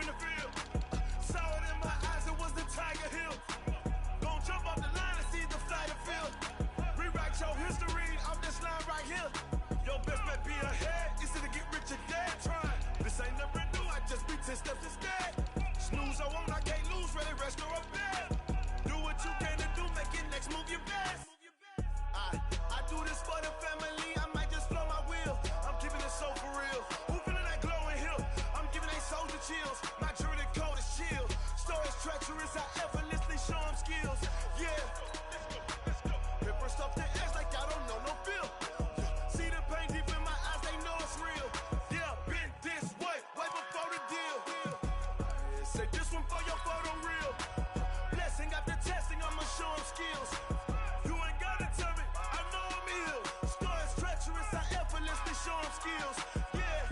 in the field. Saw it in my eyes, it was the Tiger Hill. Gon' jump off the line and see the fly the field. Rewrite your history off this line right here. Your best bet be ahead, instead of get rich or dead trying. This ain't never new, I just be 10 steps instead. Snooze, I won't, I can't lose, ready, rest or up bed. Do what you can to do, make it next move your best. I do this for the family, I might just flow my wheel. I'm keeping it so for real. Who feeling that glowing hill? I'm giving they soldier chills. My jewelry code is chill. Stories treacherous, I effortlessly show them skills. Yeah, let's go. Paper stuff the edge like I don't know no feel. See the pain deep in my eyes, they know it's real. Yeah, been this way before the deal. Say this one for your photo real. Blessing after testing, I'ma show them skills. You ain't gotta tell me, I know I'm ill. Stories treacherous, I effortlessly show them skills. Yeah.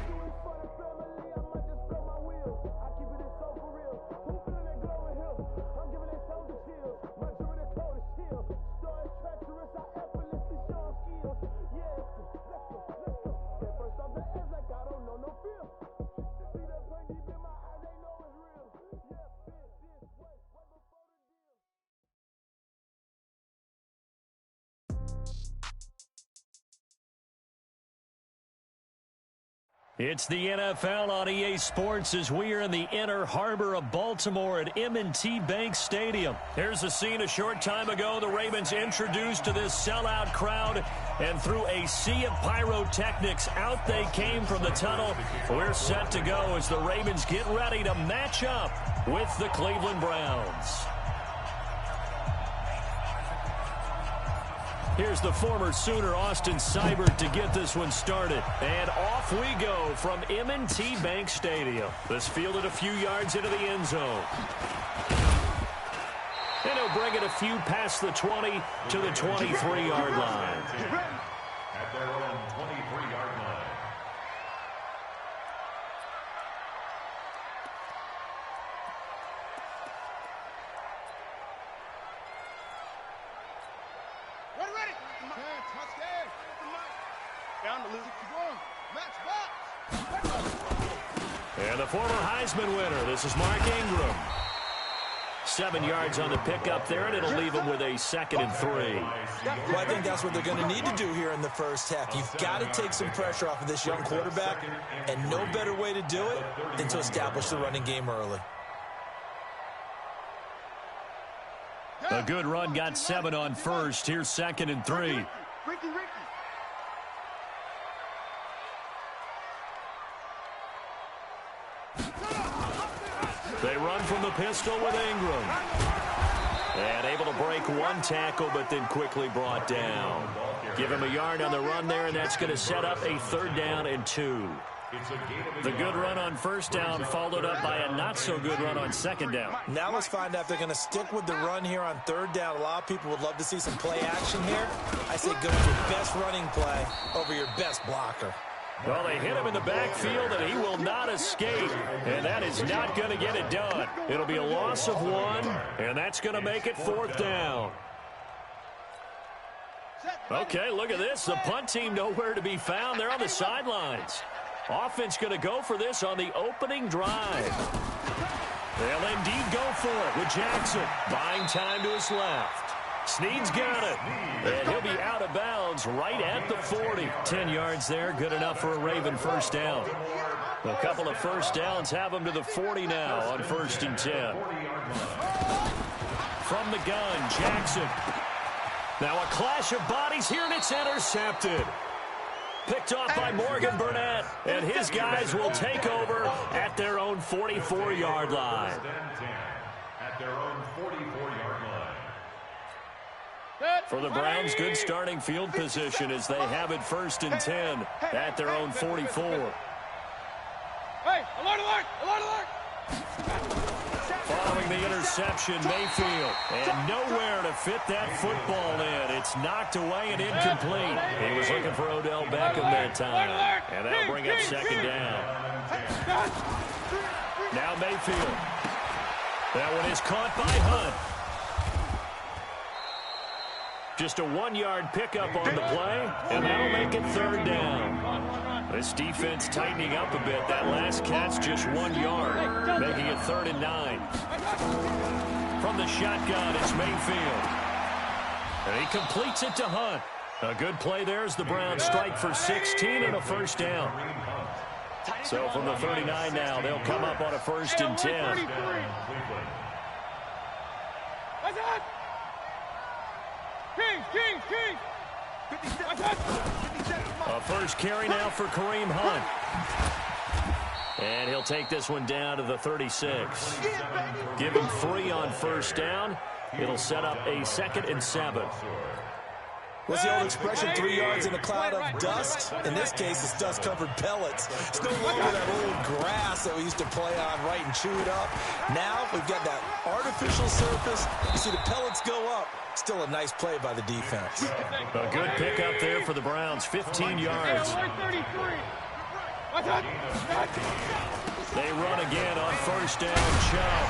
Do it for the family, I might just blow my wheel. I keep it so for real. Who feeling that glowing hill? I'm giving they soldier chills. My jewelry code is chill. Stories treacherous, I effortlessly show them skills. Yeah, let's go. At first off the edge like I don't know no feel. See that pain deep in my eyes, they know it's real. Yeah, been this way before the deal. It's the NFL on EA Sports as we are in the inner harbor of Baltimore at M&T Bank Stadium. Here's a scene a short time ago. The Ravens introduced to this sellout crowd, and through a sea of pyrotechnics, out they came from the tunnel. We're set to go as the Ravens get ready to match up with the Cleveland Browns. Here's the former Sooner, Austin Seibert, to get this one started. And off we go from M&T Bank Stadium. This fielded a few yards into the end zone. And he'll bring it a few past the 20 to the 23-yard line. At their own 23-yard line. And the former Heisman winner, this is Mark Ingram. 7 yards on the pickup there, and it'll leave him with a 2nd and 3. Well, I think that's what they're going to need to do here in the first half. You've got to take some pressure off of this young quarterback, and no better way to do it than to establish the running game early. A good run, got 7 on first. Here's 2nd and 3. They run from the pistol with Ingram. And able to break one tackle, but then quickly brought down. Give him a yard on the run there, and that's going to set up a 3rd down and 2. The good run on 1st down followed up by a not-so-good run on 2nd down. Now let's find out if they're going to stick with the run here on 3rd down. A lot of people would love to see some play action here. I say go with your best running play over your best blocker. Well, they hit him in the backfield, and he will not escape. And that is not going to get it done. It'll be a loss of 1, and that's going to make it 4th down. Okay, look at this. The punt team nowhere to be found. They're on the sidelines. Offense going to go for this on the opening drive. They'll indeed go for it with Jackson. Buying time to his left. Snead's got it. And he'll be out of bounds right at the 40. 10 yards there, good enough for a Raven 1st down. A couple of 1st downs have him to the 40 now on 1st and 10. From the gun, Jackson. Now a clash of bodies here, and it's intercepted. Picked off by Morgan Burnett, and his guys will take over at their own 44-yard line. At their own 44-yard line. For the Browns, good starting field position as they have it 1st and 10 at their own 44. Hey, alert, alert, alert, alert! Following the interception, Mayfield, and nowhere to fit that football in. It's knocked away and incomplete. He was looking for Odell Beckham that time, and that'll bring up 2nd down. Now Mayfield. That one is caught by Hunt. Just a 1-yard pickup on the play, and that'll make it 3rd down. This defense tightening up a bit. That last catch just 1 yard, making it 3rd and 9. From the shotgun, it's Mayfield. And he completes it to Hunt. A good play there as the Browns strike for 16 and a first down. So from the 39 now, they'll come up on a 1st and 10. A first carry now for Kareem Hunt. And he'll take this one down to the 36. Give him 3 on 1st down. It'll set up a 2nd and 7. What's the old expression, 3 yards in a cloud of dust? In this case, it's dust-covered pellets. It's no longer that old grass that we used to play on, right, and chew it up. Now we've got that artificial surface. You see the pellets go up. Still a nice play by the defense. A good pickup there for the Browns, 15 yards. They run again on 1st down, Chubb.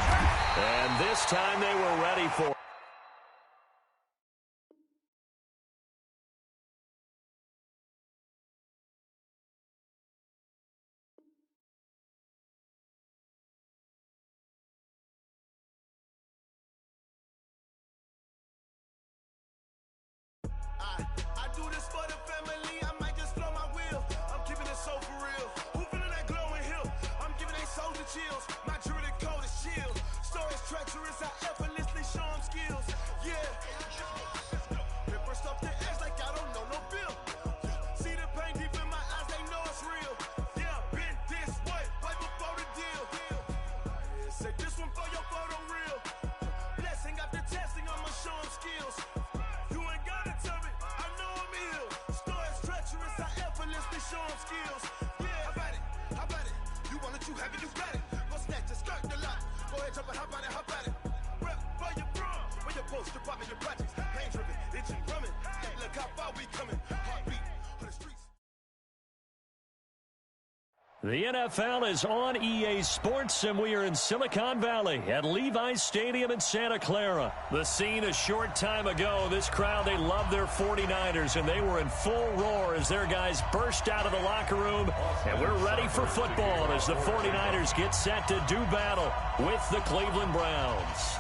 And this time they were ready for it. I do this for the family. I might just blow my wheel. I'm keeping it so for real. Who feeling that glowing hill? I'm giving they soldier chills. My jewelry cold as shield. Stories treacherous. I effortlessly show them skills. Yeah. Paper stuff the edge like I don't know no bill. See the pain deep in my eyes. They know it's real. Yeah, been this way. Right before the deal. Say this one for your photo reel. Blessing after testing. I'ma show them skills. Show them skills. Yeah, how about it? How about it? You want it, you have it, you got it. Go snatch it, skirt the lot. Go ahead, jump it, how about it? How about it? Rep for your bro, for your post, your popping, your projects. Pain driven, itching, drumming. Look how far we coming. Heartbeat on the streets. The NFL is on EA Sports, and we are in Silicon Valley at Levi's Stadium in Santa Clara. The scene a short time ago, this crowd, they love their 49ers, and they were in full roar as their guys burst out of the locker room. And we're ready for football as the 49ers get set to do battle with the Cleveland Browns.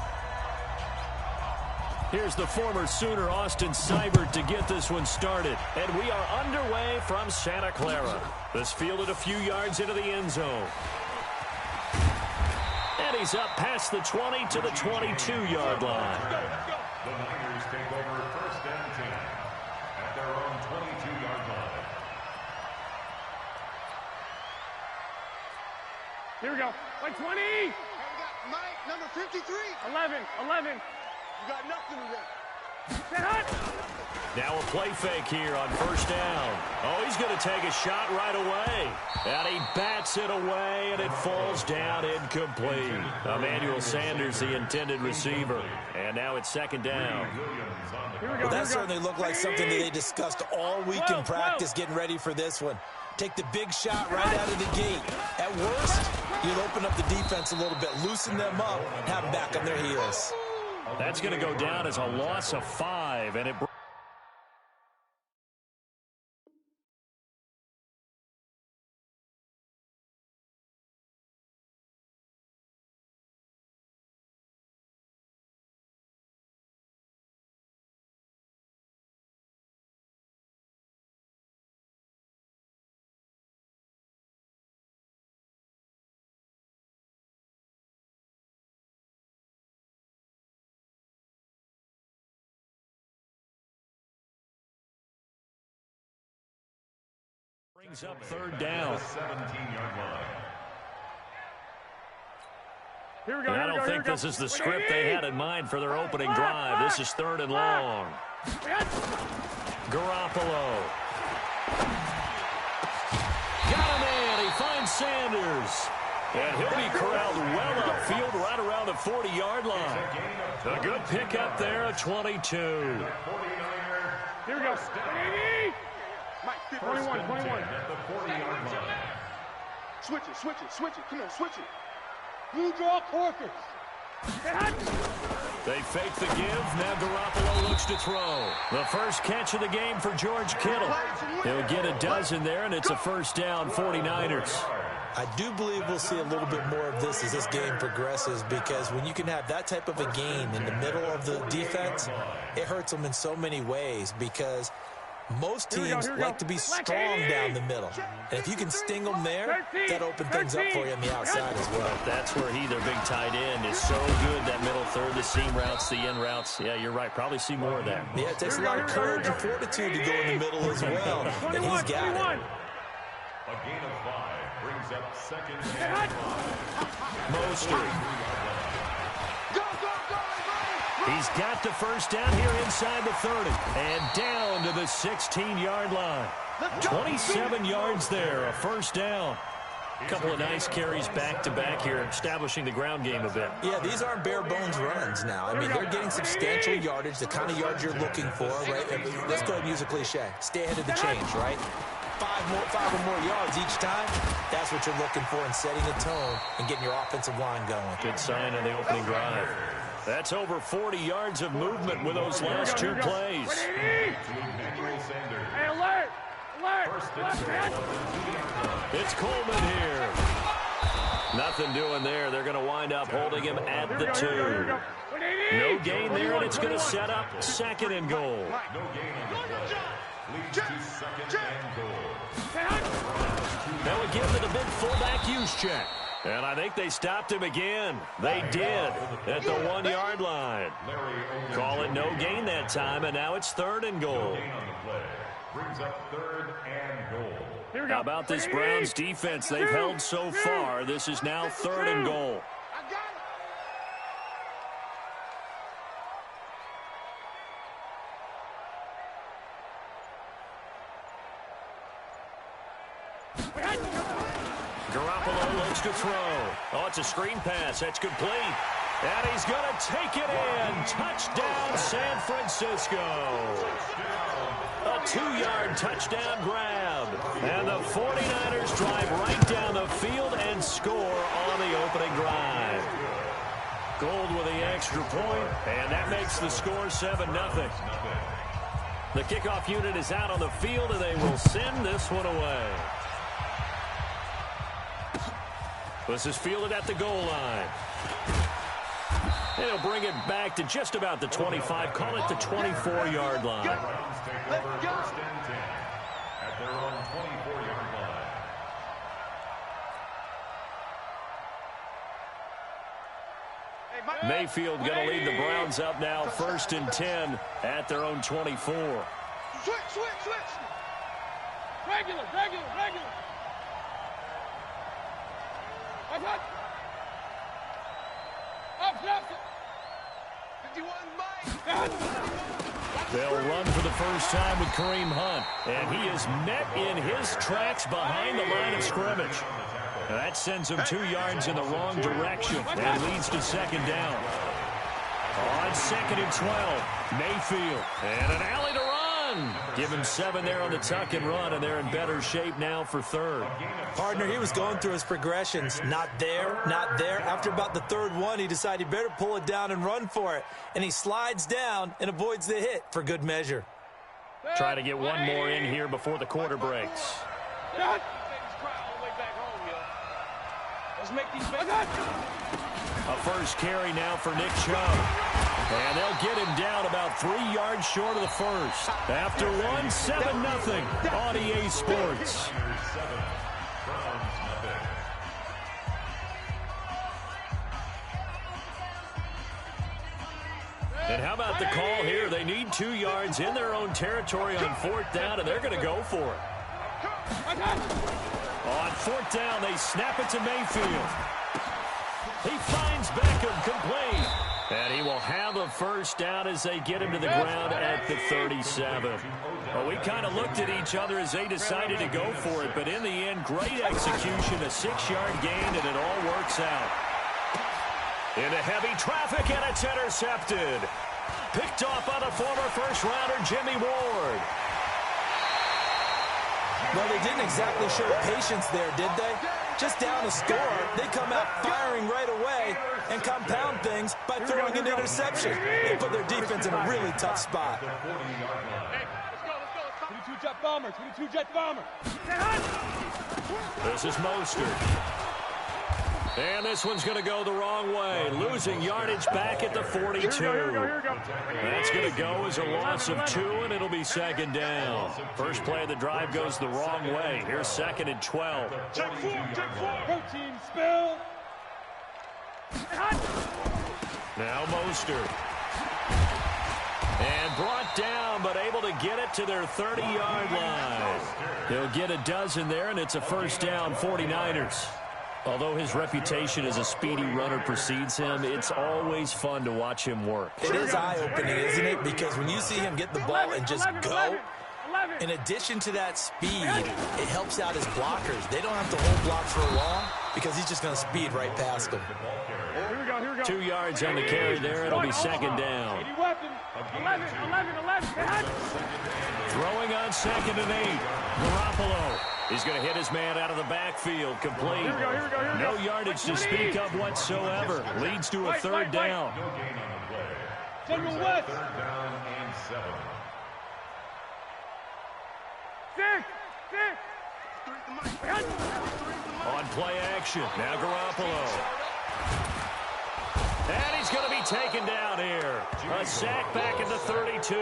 Here's the former Sooner, Austin Seibert, to get this one started. And we are underway from Santa Clara. This fielded a few yards into the end zone. And he's up past the 20 to the 22-yard line. The Niners take over 1st and 10 at their own 22-yard line. Here we go. Like 20. Hey, we got Mike, number 53. 11. You got nothing today. Now a play fake here on 1st down. Oh, he's going to take a shot right away. And he bats it away, and it falls down incomplete. Emmanuel Sanders, the intended receiver. And now it's 2nd down. Well, that certainly looked like something that they discussed all week in practice getting ready for this one. Take the big shot right out of the gate. At worst, you'll open up the defense a little bit, loosen them up, have them back on their heels. That's going to go down as a loss of 5, and it... brings up 3rd down. 17-yard line. Here we go. I don't think this is the script they had in mind for their opening drive. This is 3rd and long. Garoppolo. Got him in. He finds Sanders. And he'll be corralled well upfield right around the 40-yard line. A good pickup there at 22. Here we go. Mike, 21. At the 40-yard line. Switch it. Come on, switch it. You draw Corker. They fake the give. Now Garoppolo looks to throw. The first catch of the game for George Kittle. He'll get a dozen there, and it's a first down, 49ers. I do believe we'll see a little bit more of this as this game progresses, because when you can have that type of a gain in the middle of the defense, it hurts them in so many ways, because most teams like to be strong down the middle. And if you can sting them there, that opens things up for you on the outside as well. That's where he, their big tight end, is so good, that middle third, the seam routes, the in routes. Yeah, you're right. Probably see more of that. Yeah, it takes a lot of courage and fortitude to go in the middle as well, and he's got it. A gain of 5 brings up second and 5. Mostert. Go, go, go, everybody! He's got the first down here inside the 30. And down to the 16-yard line. 27 yards there, a first down. A couple of nice carries back-to-back here, establishing the ground game a bit. Yeah, these aren't bare-bones runs now. I mean, they're getting substantial yardage, the kind of yards you're looking for, right? And let's go ahead and use a cliche. Stay ahead of the change, right? Five or more yards each time. That's what you're looking for in setting the tone and getting your offensive line going. Good sign on the opening drive. That's over 40 yards of movement with those last two plays. Hey, alert! Alert! It's Coleman here. Nothing doing there. They're going to wind up holding him at the 2. No gain there, and it's going to set up second and goal. No gain on the play. Leads to second and goal. Now we give to the big fullback use check. And I think they stopped him again. They did at the 1-yard line. Call it no gain that time, and now it's third and goal. No gain on the play. Brings up third and goal. How about this Browns defense they've held so far? This is now third and goal. I got Garoppolo looks to throw. Oh, it's a screen pass. That's complete. And he's going to take it in. Touchdown, San Francisco. A 2-yard touchdown grab. And the 49ers drive right down the field and score on the opening drive. Gold with the extra point, and that makes the score 7-0. The kickoff unit is out on the field, and they will send this one away. This is fielded at the goal line. And he'll bring it back to just about the 25. Call it the 24-yard line. Browns take over first and 10 at their own 24-yard line. Mayfield going to lead the Browns up now, first and 10 at their own 24. Switch, switch, switch! Regular. Up. 51, Mike! They'll run for the first time with Kareem Hunt, and he is met in his tracks behind the line of scrimmage. That sends him 2 yards in the wrong direction and leads to second down. On second and 12, Mayfield, and an alley to run. Give him 7 there on the tuck and run, and they're in better shape now for third. Partner, he was going through his progressions. Not there, not there. After about the third one, he decided he better pull it down and run for it. And he slides down and avoids the hit for good measure. Try to get one more in here before the quarter breaks. Let's make these big. A first carry now for Nick Chubb. And they'll get him down about 3 yards short of the first. After one, 7-0 on EA Sports. And how about the call here? They need 2 yards in their own territory on fourth down, and they're going to go for it. On fourth down, they snap it to Mayfield. He finds Beckham complete. And he will have a first down as they get him to the ground at the 37. Well, we kind of looked at each other as they decided to go for it, but in the end, great execution, a 6-yard gain, and it all works out. Into heavy traffic, and it's intercepted. Picked off by the former first-rounder Jimmy Ward. Well, they didn't exactly show patience there, did they? just down a score, they come out firing right away and compound things by throwing an interception. They put their defense in a really tough spot. Hey, let's go. 22 jet bomber, 22 jet bomber. This is Mostert. And this one's going to go the wrong way, losing yardage back at the 42. That's going to go as a loss of 2, and it'll be second down. First play of the drive goes the wrong way. Here's 2nd and 12. Check 4. Protein spill. Now Mostert. And brought down, but able to get it to their 30-yard line. They'll get a dozen there, and it's a first down, 49ers. Although his reputation as a speedy runner precedes him, it's always fun to watch him work. It is eye-opening, isn't it? Because when you see him get the ball and just go, in addition to that speed, it helps out his blockers. They don't have to hold blocks for long because he's just going to speed right past them. Here we go. 2 yards on the carry there. It'll be second down. 11. Throwing on 2nd and 8. Garoppolo. He's going to hit his man out of the backfield. Complete. Here we go. No yardage to speak of whatsoever. Leads to a third down. No gain on the play. General West. 3rd down and 7. 6. On play action. Now Garoppolo. And he's going to be taken down here. A sack back at the 32.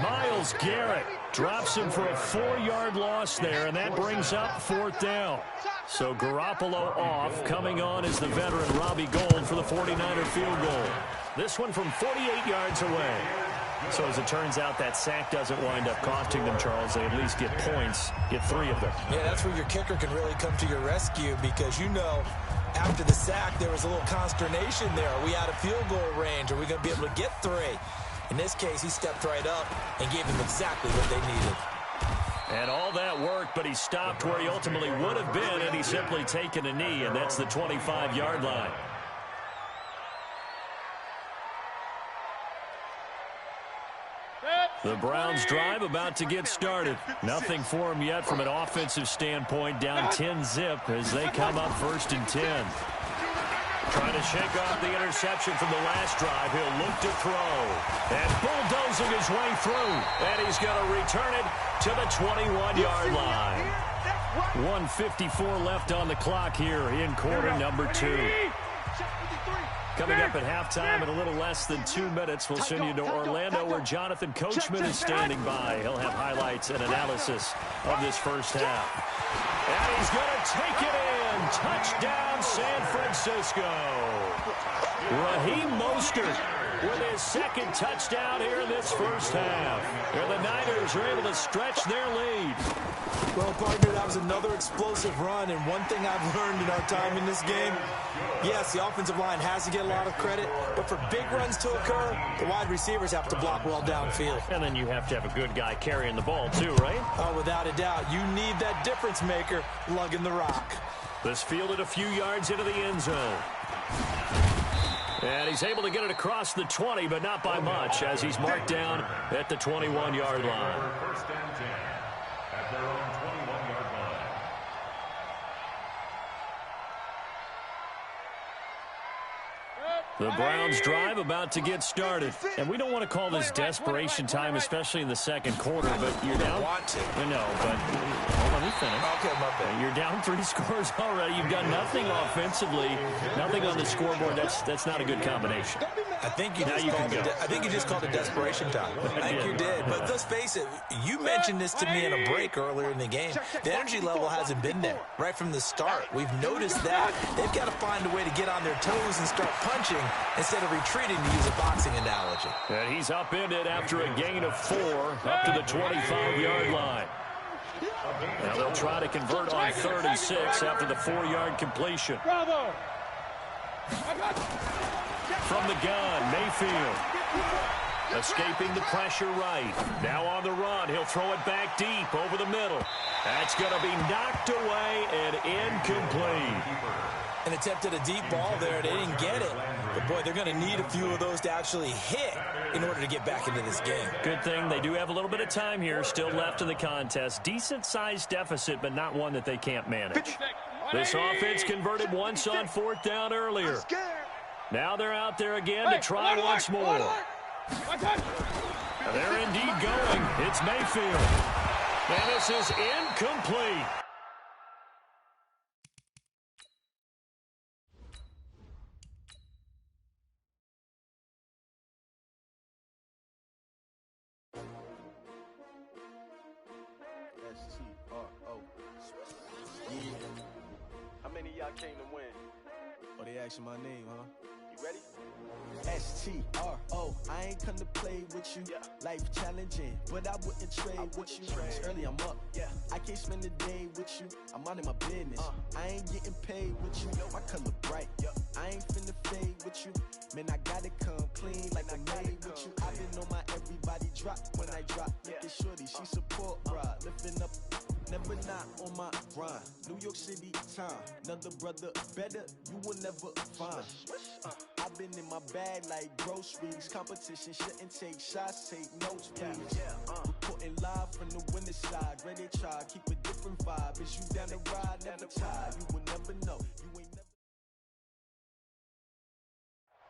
Myles Garrett drops him for a 4-yard loss there, and that brings up 4th down. So Garoppolo off. Coming on is the veteran Robbie Gould for the 49er field goal. This one from 48 yards away. So as it turns out, that sack doesn't wind up costing them, Charles. They at least get points, get 3 of them. Yeah, that's where your kicker can really come to your rescue because, you know, after the sack, there was a little consternation there. Are we out of field goal range? Are we going to be able to get 3? In this case, he stepped right up and gave them exactly what they needed. And all that worked, but he stopped where he ultimately would have been, and he's simply taken a knee, and that's the 25-yard line. The Browns drive about to get started. Nothing for them yet from an offensive standpoint. Down 10-zip as they come up 1st and 10. Trying to shake off the interception from the last drive. He'll look to throw. And bulldozing his way through. And he's going to return it to the 21-yard line. 1:54 left on the clock here in quarter number 2. Coming up at halftime in a little less than 2 minutes, we'll send you to Orlando where Jonathan Coachman is standing by. He'll have highlights and analysis of this first half. And he's going to take it in. Touchdown, San Francisco. Raheem Mostert with his 2nd touchdown here in this first half. And the Niners are able to stretch their lead. Well, partner, that was another explosive run, and one thing I've learned in our time in this game, yes, the offensive line has to get a lot of credit, but for big runs to occur, the wide receivers have to block well downfield. And then you have to have a good guy carrying the ball too, right? Oh, without a doubt. You need that difference maker lugging the rock. This fielded a few yards into the end zone. And he's able to get it across the 20, but not by much, as he's marked down at the 21-yard line. 1st and 10 at their own 21-yard line. The Browns drive about to get started. And we don't want to call this desperation time, especially in the 2nd quarter, but you're down. Want to. I know, but let me finish. Okay, my bad. You're down 3 scores already. You've done nothing offensively, nothing on the scoreboard. That's not a good combination. I think you just called it desperation time. I think you did. But let's face it, you mentioned this to me in a break earlier in the game. The energy level hasn't been there right from the start. We've noticed that. They've got to find a way to get on their toes and start punching instead of retreating, to use a boxing analogy. And he's upended after a gain of 4 up to the 25-yard line. Now they'll try to convert on 36 after the 4-yard completion. Bravo. From the gun, Mayfield. Escaping the pressure right. Now on the run, he'll throw it back deep over the middle. That's going to be knocked away and incomplete. An attempt at a deep ball there. They didn't get it. But, boy, they're going to need a few of those to actually hit in order to get back into this game. Good thing they do have a little bit of time here still left in the contest. Decent-sized deficit, but not one that they can't manage. This offense converted once on 4th down earlier. Now they're out there again to try once more. They're indeed going. It's Mayfield. And this is incomplete. S-T-R-O. Yeah. How many of y'all came to win? Oh, they asking my name, huh? You ready? S-T-R-O. I ain't come to play with you. Yeah. Life challenging, but I wouldn't trade with you. It's early, I'm up. Yeah. I can't spend the day with you. I'm out of my business. I ain't getting paid with you. My color bright. Yeah. I ain't finna fade with you. Man, I gotta come clean like I'm made with you. I been on my everybody drop when I drop. Look at shorty, she support ride. Lifting up, never not on my grind. New York City time. Another brother better, you will never find. I've been in my bag like groceries. Competition shouldn't take shots, take notes, please. Reporting live from the winning side. Ready to try, keep a different vibe. Is you down the ride, never tired. You will never know. You ain't never.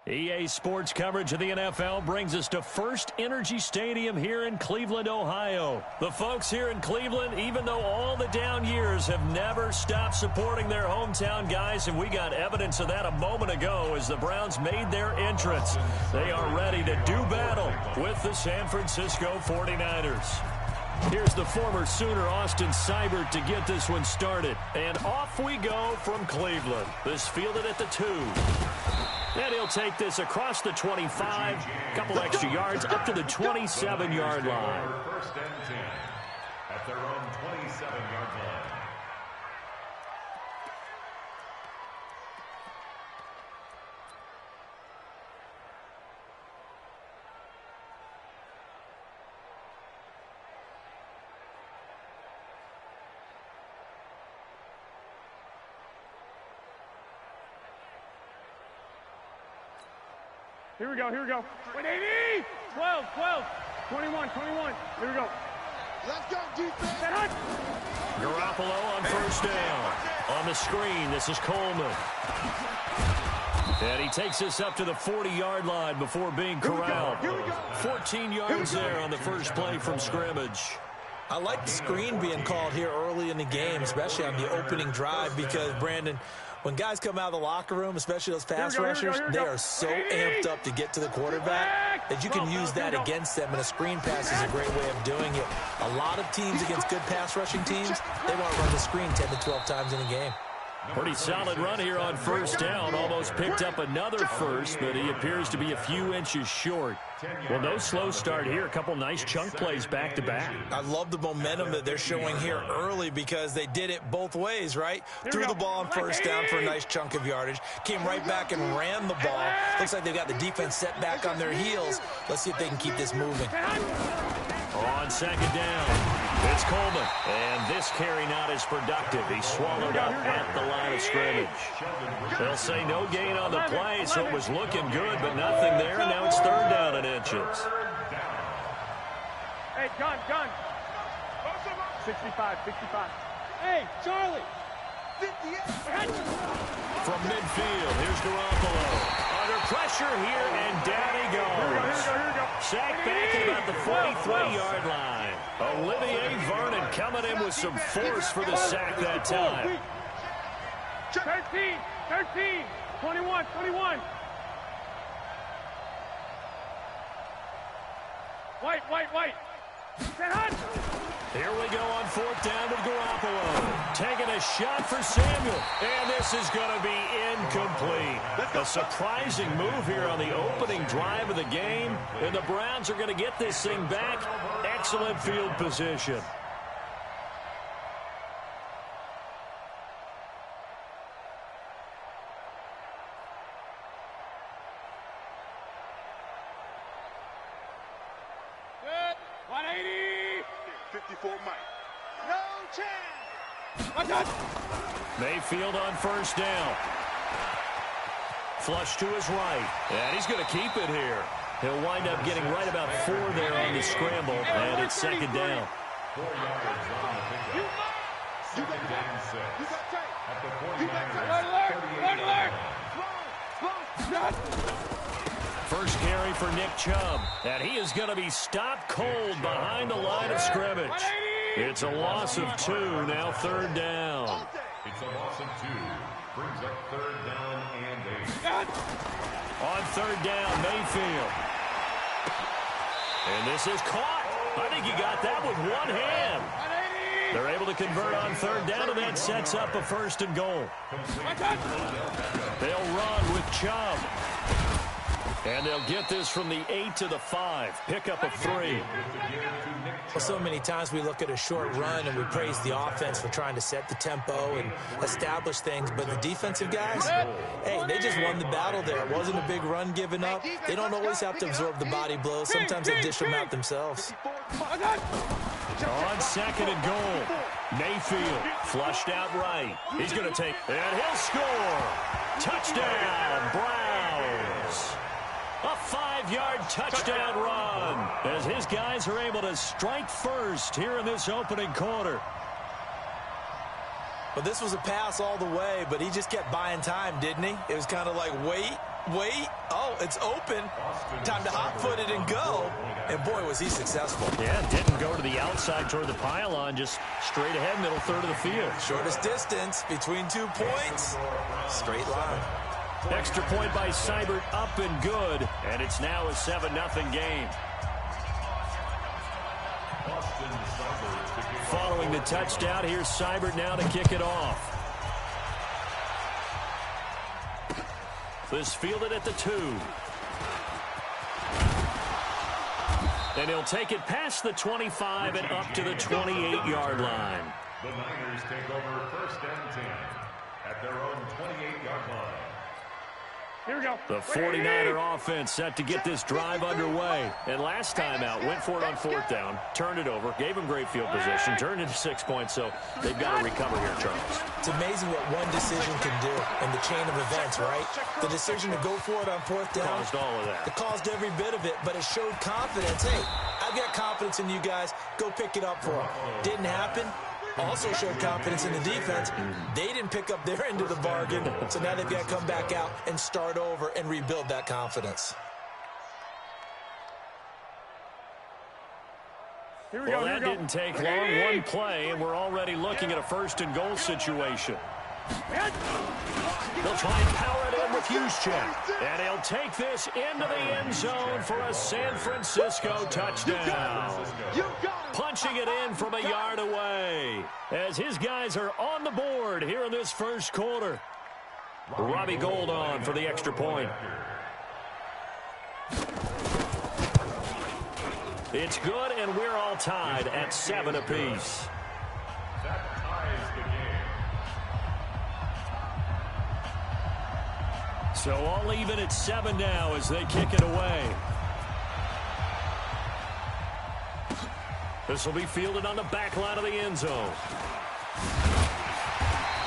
EA Sports coverage of the NFL brings us to First Energy Stadium here in Cleveland, Ohio. The folks here in Cleveland, even though all the down years, have never stopped supporting their hometown guys, and we got evidence of that a moment ago as the Browns made their entrance. They are ready to do battle with the San Francisco 49ers. Here's the former Sooner, Austin Seibert, to get this one started. And off we go from Cleveland. This fielded at the 2. And he'll take this across the 25, couple extra yards, up to the 27-yard line. First and 10 at their own 27-yard line. Here we go. 180! 12, 21. Here we go. Let's go, defense. Garoppolo on first down. On the screen, this is Coleman. And he takes this up to the 40-yard line before being corralled. 14 yards there on the first play from scrimmage. I like the screen being called here early in the game, especially on the opening drive, because, Brandon, when guys come out of the locker room, especially those pass rushers, they are so amped up to get to the quarterback that you can use that against them, and a screen pass is a great way of doing it. A lot of teams against good pass rushing teams, they want to run the screen 10 to 12 times in a game. Pretty solid run here on first down. Almost picked up another first, but he appears to be a few inches short. Well, no slow start here. A couple nice chunk plays back-to-back. I love the momentum that they're showing here early because they did it both ways, right? Threw the ball on first down for a nice chunk of yardage. Came right back and ran the ball. Looks like they got the defense set back on their heels. Let's see if they can keep this moving. On second down, it's Coleman. And this carry not as productive. He swallowed up at the line of scrimmage. They'll say no gain on the play, so it was looking good, but nothing there. Now it's third down and inches. Hey, gun. 65. Hey, Charlie. 58. From midfield, here's Garoppolo. Under pressure here, and down he goes. Sacked back at about the 43-yard line. Olivier Vernon coming in with some force for the sack that time. 13, 21. White. Here we go on fourth down with Garoppolo. Taking a shot for Samuel. And this is going to be incomplete. A surprising move here on the opening drive of the game. And the Browns are going to get this thing back. Excellent field position. Good. 180. 54 Mike. No chance. Mayfield on first down. Flush to his right. And he's going to keep it here. He'll wind up getting right about 4 there on the scramble. And it's second down. 4 yards on the pickup. Second down 6. At the 49ers, 38 First carry for Nick Chubb, and he is going to be stopped cold behind the line of scrimmage. It's a loss of 2, now 3rd down. It's a loss of 2. Brings up 3rd down and 8. On 3rd down, Mayfield. And this is caught. I think he got that with one hand. They're able to convert on 3rd down, and that sets up a 1st and goal. They'll run with Chubb. And they'll get this from the 8 to the 5. Pickup of 3. Well, so many times we look at a short run and we praise the offense for trying to set the tempo and establish things. But the defensive guys, hey, they just won the battle there. It wasn't a big run given up. They don't always have to absorb the body blows. Sometimes they dish them out themselves. On 2nd and goal, Mayfield flushed out right. He's going to take, and he'll score. Touchdown, Browns. A 5-yard touchdown run as his guys are able to strike first here in this opening quarter. Well, this was a pass all the way, but he just kept buying time, didn't he? It was kind of like, wait. Oh, it's open. Time to hot-foot it and go. And, boy, was he successful. Yeah, didn't go to the outside toward the pylon, just straight ahead, middle third of the field. Shortest distance between 2 points. Straight line. Extra point by Seibert, up and good, and it's now a 7-0 game. Following the touchdown, here's Seibert now to kick it off. This fielded at the 2. And he'll take it past the 25 and up to the 28-yard line. The Niners take over 1st and 10 at their own 28-yard line. Here we go. The 49er offense set to get this drive underway. And last time out, went for it on 4th down, turned it over, gave them great field position, turned into 6 points, so they've got to recover here, Charles. It's amazing what one decision can do in the chain of events, right? The decision to go for it on 4th down. Caused all of that. It caused every bit of it, but it showed confidence. Hey, I've got confidence in you guys. Go pick it up for them. Didn't happen. Also showed confidence in the defense. They didn't pick up their end of the bargain, so now they've got to come back out and start over and rebuild that confidence. Here we Well, go. that didn't take long. One play, and we're already looking at a 1st and goal situation. They'll try and power it in with Juszczyk. And he'll take this into the end zone for a San Francisco touchdown. Punching it in from a yard away as his guys are on the board here in this 1st quarter. Robbie Gould on for the extra point. It's good, and we're all tied at 7 apiece. That ties the game. So all even at 7 now as they kick it away. This will be fielded on the back line of the end zone.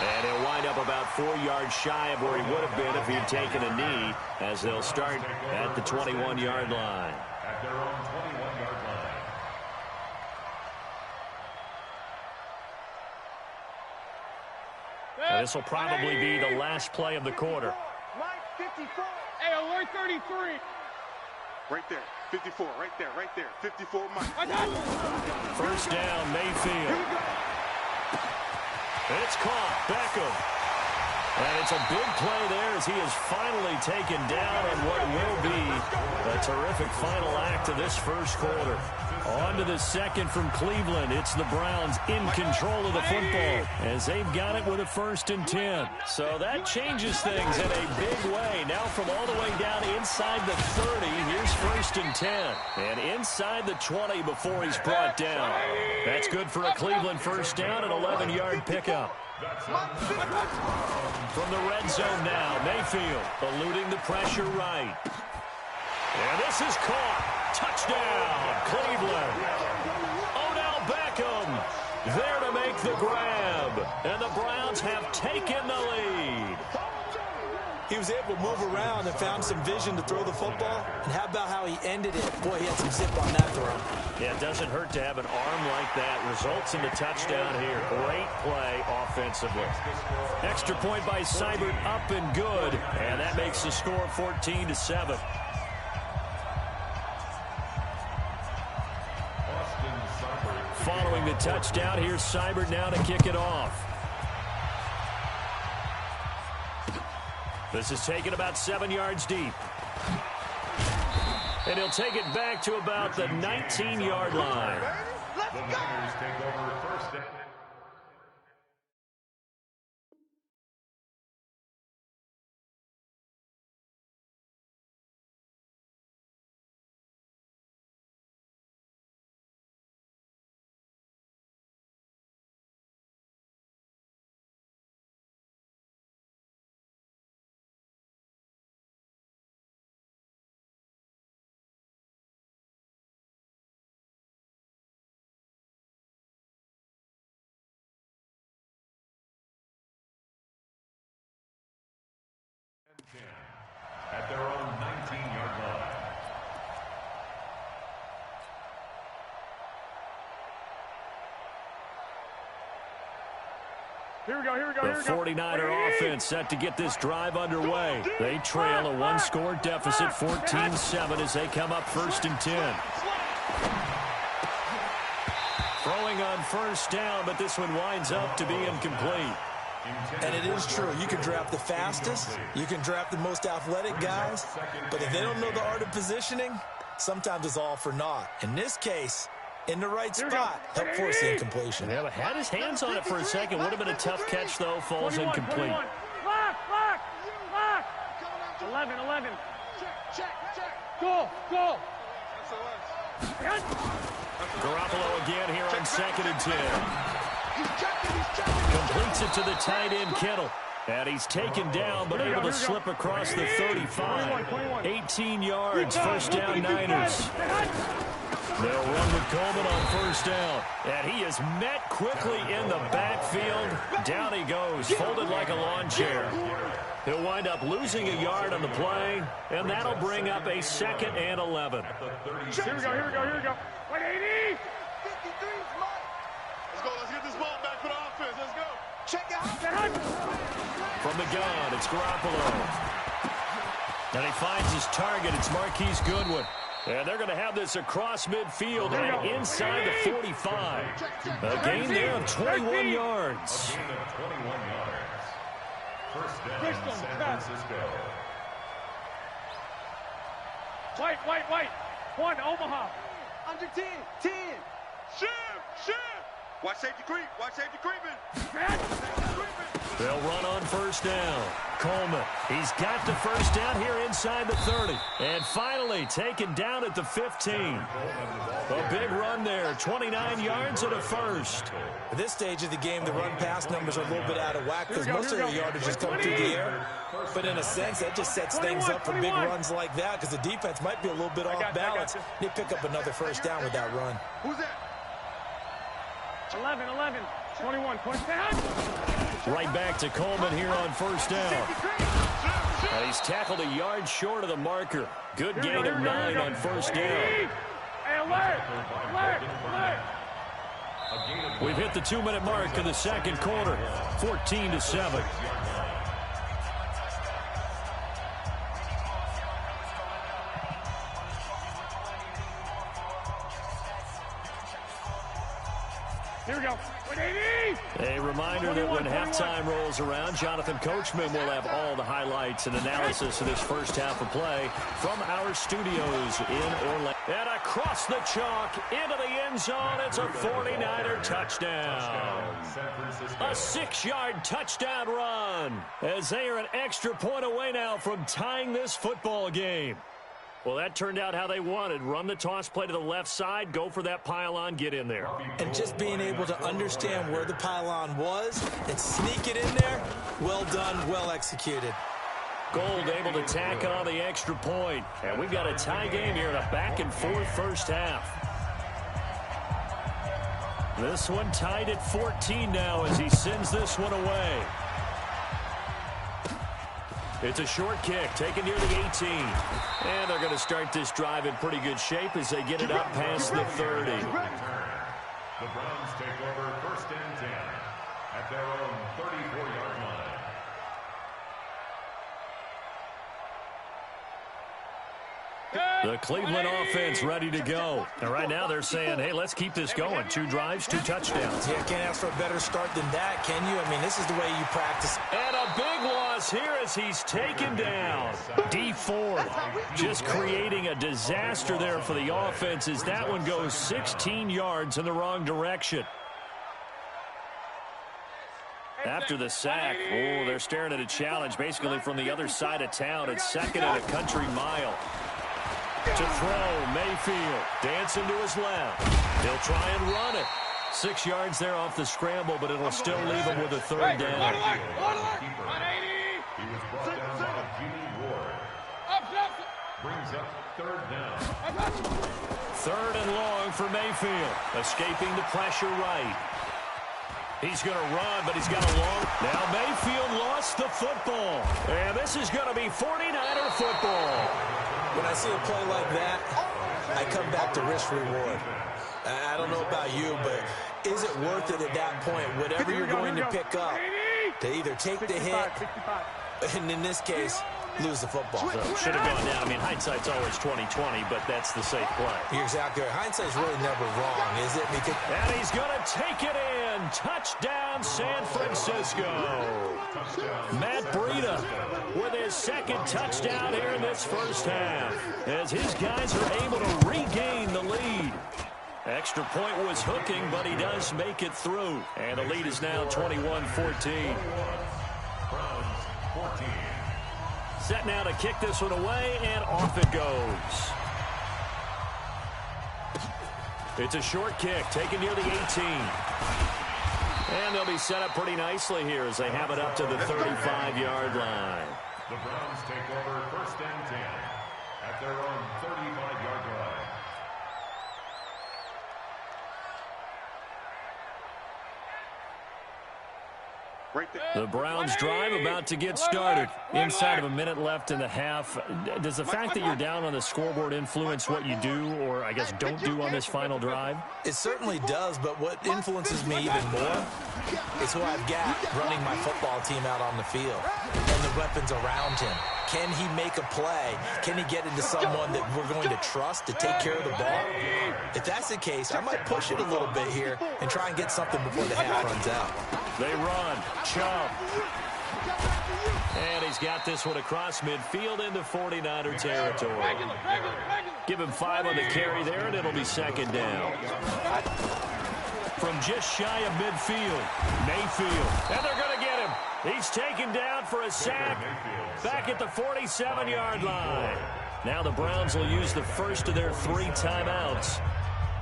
And he'll wind up about 4 yards shy of where he would have been if he'd taken a knee, as they'll start at the 21-yard line. At their own 21-yard line. And this will probably be the last play of the quarter. Hey, alert 33. Right there. 54, right there. 54, Mike. 1st down, Mayfield. It's caught. Beckham. And it's a big play there as he is finally taken down on what will be a terrific final act of this 1st quarter. On to the 2nd from Cleveland. It's the Browns in control of the football as they've got it with a 1st and 10. So that changes things in a big way. Now from all the way down inside the 30, here's 1st and 10. And inside the 20 before he's brought down. That's good for a Cleveland 1st down, an 11-yard pickup. From the red zone now, Mayfield eluding the pressure right. And this is caught. Touchdown, Cleveland. Odell Beckham there to make the grab. And the Browns have taken the lead. He was able to move around and found some vision to throw the football. And how about how he ended it? Boy, he had some zip on that throw. Yeah, it doesn't hurt to have an arm like that. Results in the touchdown here. Great play offensively. Extra point by Seibert, up and good. And that makes the score 14-7. Following the touchdown, here's Seibert now to kick it off. This is taken about 7 yards deep. And he'll take it back to about the 19-yard line. The Niners take over first down. At their own 19-yard line. Here we go. The 49er offense set to get this drive underway. They trail a one-score deficit, 14-7, as they come up 1st and 10. Throwing on first down, but this one winds up to be incomplete. And it is true. You can draft the fastest. You can draft the most athletic guys. But if they don't know the art of positioning, sometimes it's all for naught. In this case, in the right spot, help force the incompletion. Yeah, but had his hands on it for a second. Would have been a tough catch, though. Falls incomplete. Lock. 11. Go. Garoppolo again here on 2nd and 10. Completes it to the tight end, Kittle. And he's taken down, but able to slip across the 35. 18 yards, first down Niners. They'll run with Coleman on first down. And he is met quickly in the backfield. Down he goes, folded like a lawn chair. He'll wind up losing a yard on the play, and that'll bring up a 2nd and 11. Here we go. 180. Let's get this ball back for the offense. Let's go. Check out. From the gun, it's Garoppolo. And he finds his target. It's Marquise Goodwin. And they're going to have this across midfield and inside the 45. A gain there of 21 yards. A gain of 21 yards. First down, San Francisco. White. 1, Omaha. Under 10. Shift. Watch safety creeping. They'll run on first down. Coleman, he's got the first down here inside the 30. And finally taken down at the 15. A big run there, 29 yards and a first. At this stage of the game, the run-pass numbers are a little bit out of whack because most of the yardage has come through the air. But in a sense, that just sets things up for big runs like that because the defense might be a little bit off balance. They pick up another first down with that run. Who's that? 11, 21, Right back to Coleman here on first down. And he's tackled a yard short of the marker. Good gain of 9 on first down. Hey, alert! We've hit the 2-minute mark in the second quarter. 14-7. Here we go. 180! A reminder that when halftime rolls around, Jonathan Coachman will have all the highlights and analysis of this first half of play from our studios in Orlando. And across the chalk, into the end zone, it's a 49er touchdown. A 6-yard touchdown run as they are an extra point away now from tying this football game. Well, that turned out how they wanted. Run the toss play to the left side, go for that pylon, get in there. And just being able to understand where the pylon was and sneak it in there, well done, well executed. Gold able to tack on the extra point. And we've got a tie game here in a back-and-forth first half. This one tied at 14 now as he sends this one away. It's a short kick taken near the 18. And they're going to start this drive in pretty good shape as they get it up past the 30. The Browns take over 1st and 10 at their own 34-yard line. The Cleveland offense ready to go. And right now they're saying, hey, let's keep this going. 2 drives, 2 touchdowns. Yeah, can't ask for a better start than that, can you? I mean, this is the way you practice. And a big loss here as he's taken down. D Ford just creating a disaster there for the offense as that one goes 16 yards in the wrong direction. After the sack, oh, they're staring at a challenge basically from the other side of town. It's 2nd and a country mile. To throw, Mayfield dancing to his left. He'll try and run it. 6 yards there off the scramble, but it'll still leave him with a 3rd down. He was brought down by Jimmy Ward. Brings up 3rd down. 3rd and long for Mayfield. Escaping the pressure right. He's going to run, but he's got a long. Now Mayfield lost the football. And this is going to be 49er football. When I see a play like that, I come back to risk-reward. I don't know about you, but is it worth it at that point, whatever you're going to pick up, to either take the hit, and in this case, lose the football? So should have gone down. I mean, hindsight's always 20/20, but that's the safe play. You're exactly right. Hindsight's really never wrong, is it? Because and he's going to take it in. Touchdown, San Francisco. Matt Breida with his 2nd touchdown here in this first half as his guys are able to regain the lead. Extra point was hooking, but he does make it through. And the lead is now 21-14. Set now to kick this one away, and off it goes. It's a short kick taken near the 18. And they'll be set up pretty nicely here as they have it up to the 35-yard line. The Browns take over 1st and 10 at their own 35-yard line. Right there. The Browns drive about to get started. Inside of a minute left in the half. Does the fact that you're down on the scoreboard influence what you do, or I guess don't do on this final drive? it certainly does, but what influences me even more is who I've got running my football team out on the field and the weapons around him. Can he make a play? Can he get into someone that we're going to trust to take care of the ball? If that's the case, I might push it a little bit here and try and get something before the half runs out. They run. Chubb. And he's got this one across midfield into 49er territory. Give him 5 on the carry there, and it'll be 2nd down. From just shy of midfield, Mayfield. And they're going to get him. He's taken down for a sack back at the 47-yard line. Now the Browns will use the first of their 3 timeouts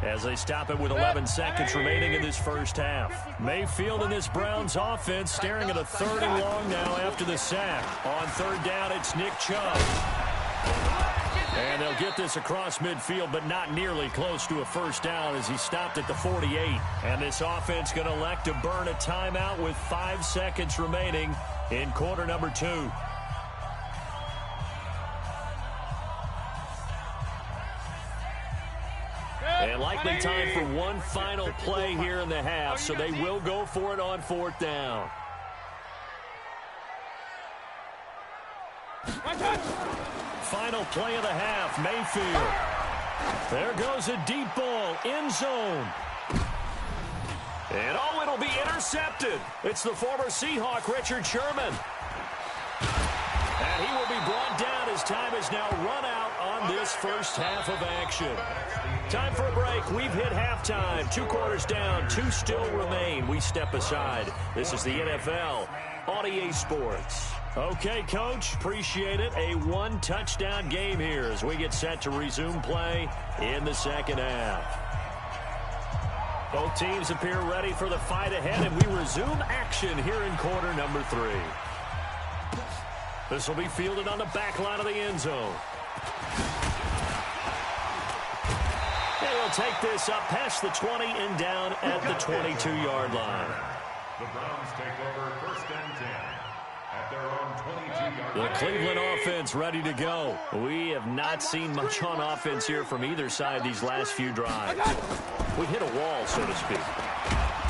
as they stop it with 11 seconds remaining in this first half. Mayfield and this Browns offense staring at a 3rd and long now after the sack. On 3rd down, it's Nick Chubb. And they'll get this across midfield, but not nearly close to a first down as he stopped at the 48. And this offense going to elect to burn a timeout with 5 seconds remaining in quarter number 2. And likely time for one final play here in the half, so they will go for it on 4th down. Final play of the half, Mayfield. There goes a deep ball, end zone. And oh, it'll be intercepted. It's the former Seahawk, Richard Sherman. And he will be brought down as time is now run out on this first half of action. Time for a break. We've hit halftime. 2 quarters down, 2 still remain. We step aside. This is the NFL on EA Sports. Okay, Coach, appreciate it. A 1-touchdown game here as we get set to resume play in the second half. Both teams appear ready for the fight ahead, and we resume action here in quarter number 3. This will be fielded on the back line of the end zone. And he'll take this up past the 20 and down at the 22-yard line. The Browns take over 1st and 10 at their own 22-yard The Cleveland offense ready to go. We have not seen much on offense here from either side these last few drives. We hit a wall, so to speak.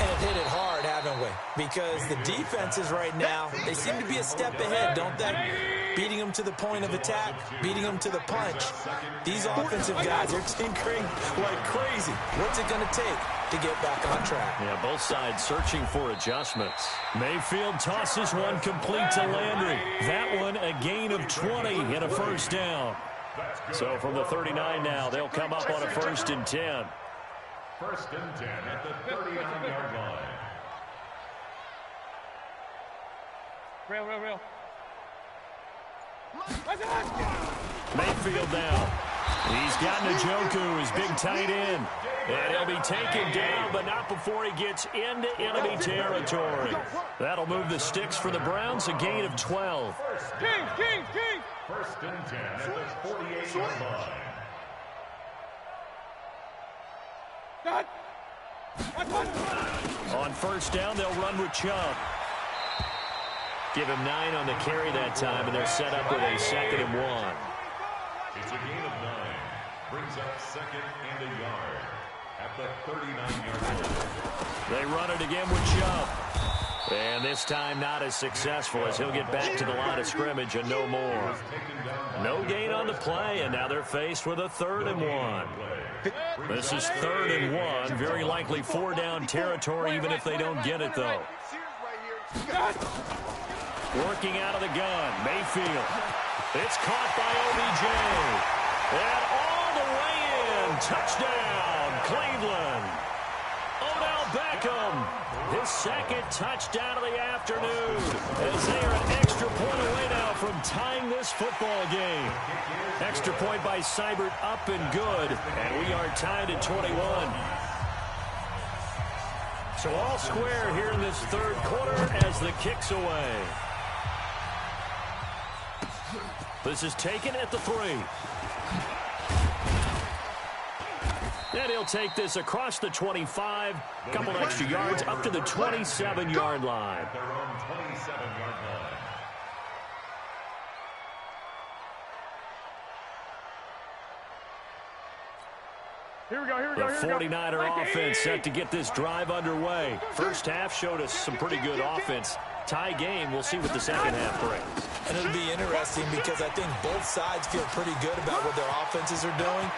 And hit it hard, haven't we? Because the defenses right now, they seem to be a step ahead, don't they? Beating them to the point of attack, beating them to the punch. These offensive guys are tinkering like crazy. What's it going to take to get back on track? Yeah, both sides searching for adjustments. Mayfield tosses one complete to Landry. That one a gain of 20 and a first down. So from the 39 now, they'll come up on a 1st and 10. 1st and 10 at the 39-yard line. Real. Mayfield now. He's got Njoku, his big tight end. And he'll be taken down, but not before he gets into enemy territory. That'll move the sticks for the Browns, a gain of 12. King! 1st and 10 at the 48-yard line. On 1st down, they'll run with Chubb. Give him 9 on the carry that time, and they're set up with a 2nd and 1. It's a gain of 9. Brings up 2nd and a yard at the 39-yard line. They run it again with Chubb. And this time not as successful as he'll get back to the line of scrimmage and no more. No gain on the play, and now they're faced with a 3rd and 1. This is 3rd and 1. Very likely 4-down territory, even if they don't get it, though. Working out of the gun, Mayfield. It's caught by OBJ. And all the way in. Touchdown, Cleveland. Odell Beckham, his 2nd touchdown of the afternoon. As they are an extra point away now from tying this football game. Extra point by Seibert up and good. And we are tied at 21. So all square here in this 3rd quarter as the kick's away. This is taken at the 3. And he'll take this across the 25. Couple extra yards up to the 27-yard line. Their own 27-yard line. Here we go. The 49er offense set to get this drive underway. First half showed us some pretty good offense. Tie game, we'll see what the second half brings. And it'll be interesting because I think both sides feel pretty good about what their offenses are doing.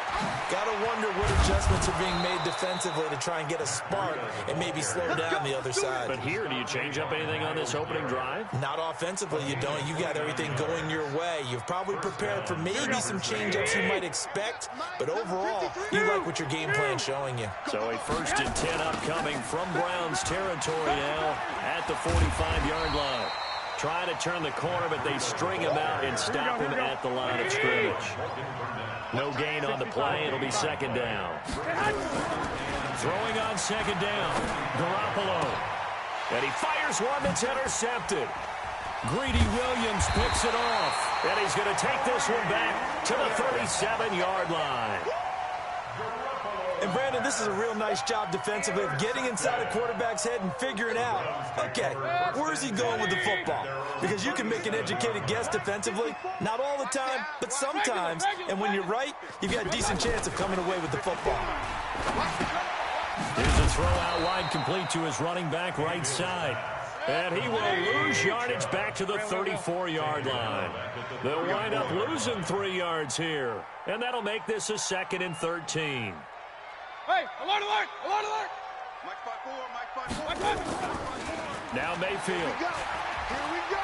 Got to wonder what adjustments are being made defensively to try and get a spark and maybe slow down the other side. But here, do you change up anything on this opening drive? Not offensively, you don't. You got everything going your way. You've probably prepared for maybe some change-ups you might expect, but overall, you like what your game plan's showing you. So a 1st and 10 upcoming from Browns territory now at the 45-yard line. Trying to turn the corner, but they string him out and stop him at the line of scrimmage. No gain on the play. It'll be 2nd down. Throwing on 2nd down. Garoppolo. And he fires one that's intercepted. Greedy Williams picks it off. And he's going to take this one back to the 37-yard line. And, Brandon, this is a real nice job defensively of getting inside a quarterback's head and figuring out, okay, where's he going with the football? Because you can make an educated guess defensively, not all the time, but sometimes. And when you're right, you've got a decent chance of coming away with the football. Here's a throw out wide complete to his running back right side. And he will lose yardage back to the 34-yard line. They'll wind up losing 3 yards here. And that'll make this a 2nd and 13. Hey, alert! Mike 5-4. Now Mayfield. Here we go.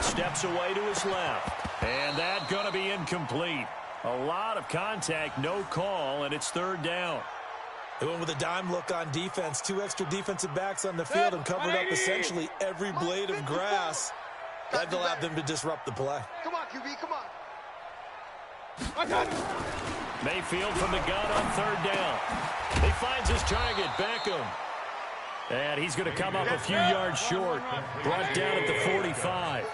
Steps away to his left. And that going to be incomplete. A lot of contact, no call, and it's 3rd down. They went with a dime look on defense. 2 extra defensive backs on the field and covered up essentially every blade of grass. That allowed them to disrupt the play. Come on, QB, come on. Mayfield from the gun on 3rd down. He finds his target, Beckham. And he's going to come up a few yards short. Brought down at the 45.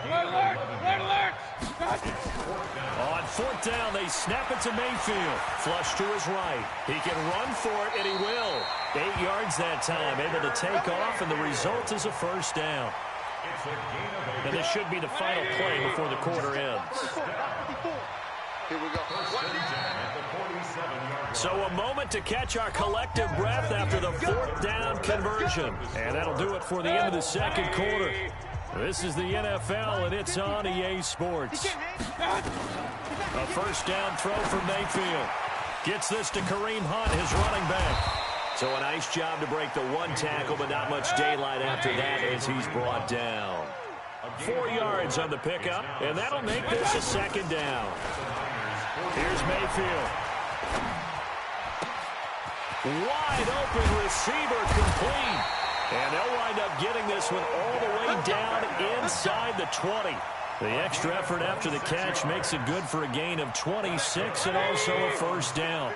Alert! On 4th down, they snap it to Mayfield. Flush to his right. He can run for it, and he will. 8 yards that time, able to take off, and the result is a 1st down. And this should be the final play before the quarter ends. Here we go. So a moment to catch our collective breath after the 4th down conversion. And that'll do it for the end of the second quarter. This is the NFL, and it's on EA Sports. A first down throw from Mayfield. Gets this to Kareem Hunt, his running back. So a nice job to break the one tackle, but not much daylight after that as he's brought down. 4 yards on the pickup, and that'll make this a second down. Here's Mayfield. Wide open receiver complete. And they'll wind up getting this one all the way down inside the 20. The extra effort after the catch makes it good for a gain of 26 and also a first down.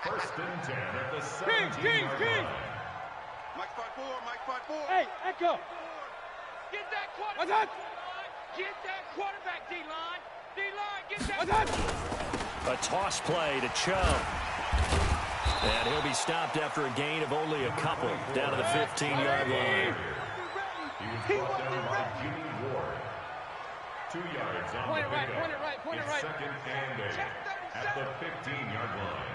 First and 10 at the 17-yard line. Mike 5-4. Hey, Echo. Get that quarterback. Get that quarterback, D-line. D-line, get that. A toss play to Chubb. And he'll be stopped after a gain of only a couple down to the 15-yard line. He was brought down by Jimmy Ward. 2 yards on the pickup. It's second and 8 at the 15-yard line.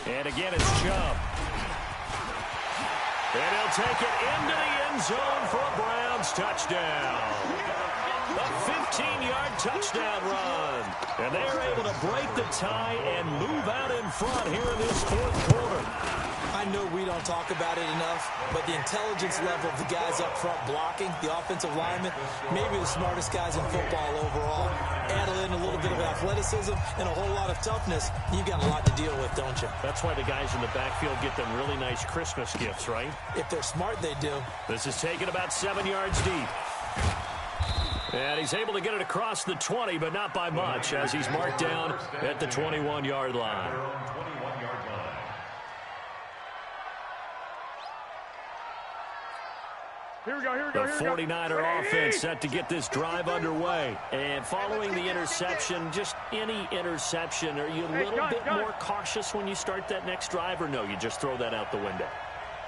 And again, it's Chubb. And he'll take it into the end zone for a Browns touchdown. A 15-yard touchdown run. And they are able to break the tie and move out in front here in this 4th quarter. I know we don't talk about it enough, but the intelligence level of the guys up front blocking, the offensive linemen, maybe the smartest guys in football overall. Add in a little bit of athleticism and a whole lot of toughness, you've got a lot to deal with, don't you? That's why the guys in the backfield get them really nice Christmas gifts, right? If they're smart, they do. This is taken about 7 yards deep. And he's able to get it across the 20, but not by much, as he's marked down at the 21-yard line. The 49er offense set to get this drive underway. And following the interception, just any interception, are you a little bit more cautious when you start that next drive, or no, you just throw that out the window?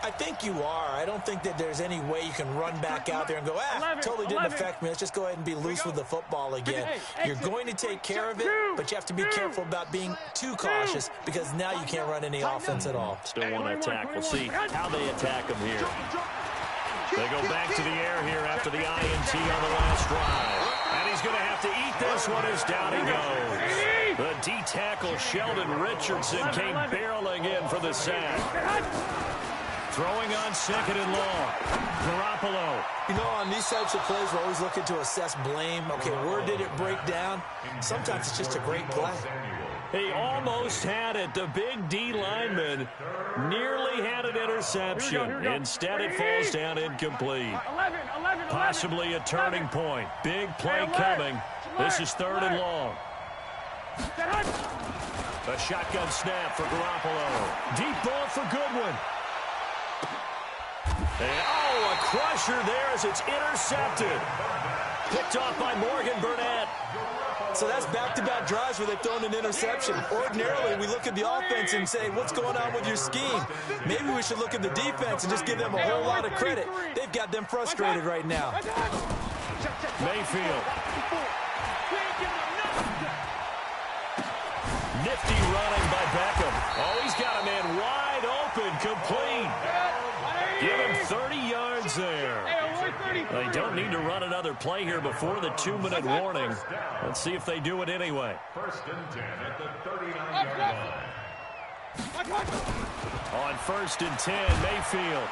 I think you are. I don't think that there's any way you can run back out there and go, totally didn't affect me. Let's just go ahead and be loose with the football again. You're going to take care of it, but you have to be careful about being too cautious because now you can't run any offense at all. Still want to attack. We'll see how they attack them here. They go back to the air here after the INT on the last drive. And he's going to have to eat this one as down he goes. The D-tackle Sheldon Richardson came barreling in for the sack. Throwing on second and long. Garoppolo. You know, on these types of plays, we're always looking to assess blame. Okay, where did it break down? Sometimes it's just a great play. He almost had it. The big D lineman nearly had an interception. Instead, it falls down incomplete. Possibly a turning point. Big play coming. This is 3rd and long. A shotgun snap for Garoppolo. Deep ball for Goodwin. And, a crusher there as it's intercepted. Picked off by Morgan Burnett. So that's back-to-back drives where they've thrown an interception. Ordinarily, we look at the offense and say, what's going on with your scheme? Maybe we should look at the defense and just give them a whole lot of credit. They've got them frustrated right now. Mayfield. Nifty running by Beckham. Oh, he's got a man wide open, complete. Give him 30 yards there. They don't need to run another play here before the 2-minute warning. Let's see if they do it anyway. First and 10 at the 39-yard line. On 1st and 10, Mayfield.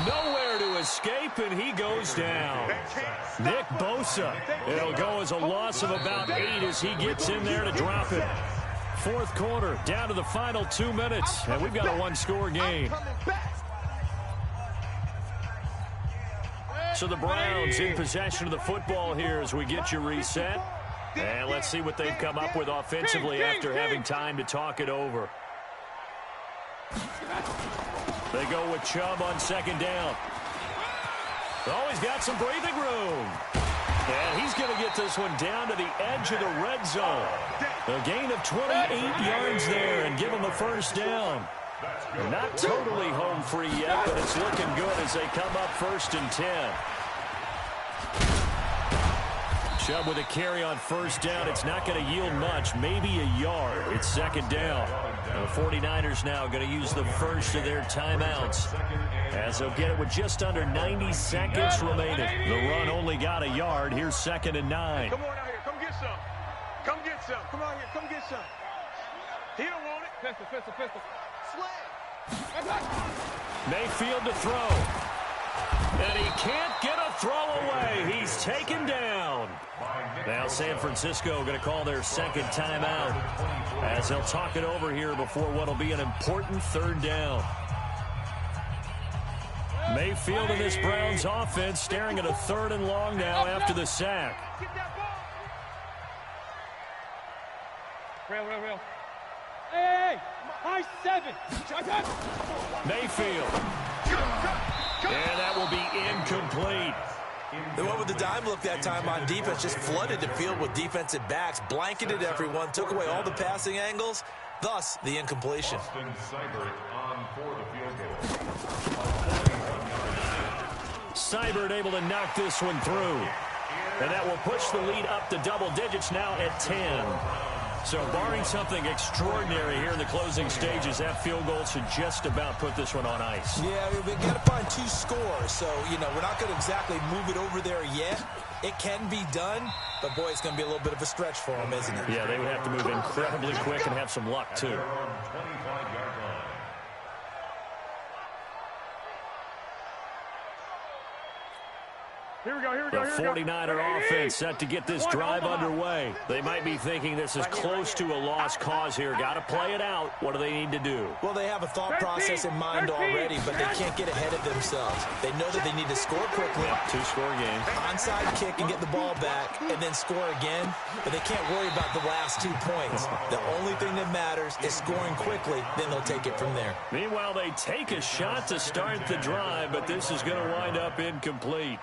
Nowhere to escape, and he goes down. Nick Bosa. It'll go as a loss of about 8 as he gets in there to drop it. 4th quarter, down to the final 2 minutes, and we've got a one-score game. So the Browns in possession of the football here as we get you reset. And let's see what they've come up with offensively after having time to talk it over. They go with Chubb on 2nd down. Oh, he's got some breathing room. And he's going to get this one down to the edge of the red zone. A gain of 28 yards there and give him a first down. Not totally home free yet, but it's looking good as they come up 1st and 10. Chubb with a carry on 1st down. It's not going to yield much, maybe a yard. It's 2nd down. The 49ers now going to use the first of their timeouts, as they'll get it with just under 90 seconds remaining. The run only got a yard. Here's 2nd and 9. Come on out here. Come get some. Come get some. Come out here. Come get some. He don't want it. Pistol. Mayfield to throw. And he can't get a throw away. He's taken down. Now San Francisco going to call their 2nd timeout, as they'll talk it over here before what will be an important 3rd down. Mayfield in this Browns offense staring at a 3rd and long now after the sack. Real. Hey, high 7. Mayfield. And that will be incomplete. They went with the dime look that time on defense, just flooded the field with defensive backs, blanketed everyone, took away all the passing angles, thus the incompletion. Austin Seibert on for the field goal. Seibert able to knock this one through. And that will push the lead up to double digits now at 10. So barring something extraordinary here in the closing stages, that field goal should just about put this one on ice. Yeah, we've got to find 2 scores. So, we're not going to exactly move it over there yet. It can be done, but, boy, it's going to be a little bit of a stretch for them, isn't it? Yeah, they would have to move incredibly quick and have some luck, too. Here we go. The 49er offense set to get this drive underway. They might be thinking this is close to a lost cause here. Got to play it out. What do they need to do? Well, they have a thought process in mind already, but they can't get ahead of themselves. They know that they need to score quickly. 2-score game. Onside kick and get the ball back and then score again, but they can't worry about the last 2 points. The only thing that matters is scoring quickly, then they'll take it from there. Meanwhile, they take a shot to start the drive, but this is going to wind up incomplete.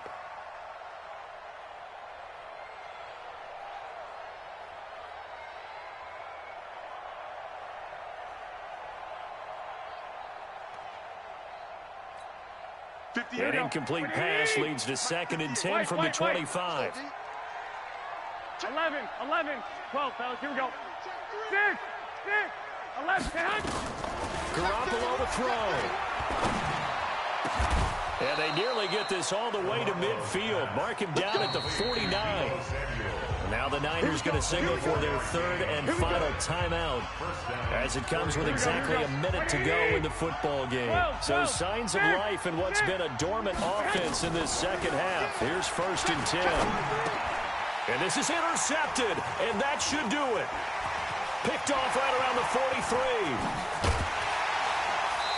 An incomplete pass leads to 2nd and 10 from the 25. 11, 12, fellas, here we go. 6, 11, 10. Garoppolo to throw. And they nearly get this all the way to midfield. Mark him down at the 49. Now the Niners going to signal for their 3rd and final timeout, as it comes with exactly a minute to go in the football game. So signs of life in what's been a dormant offense in this 2nd half. Here's 1st and 10. And this is intercepted, and that should do it. Picked off right around the 43.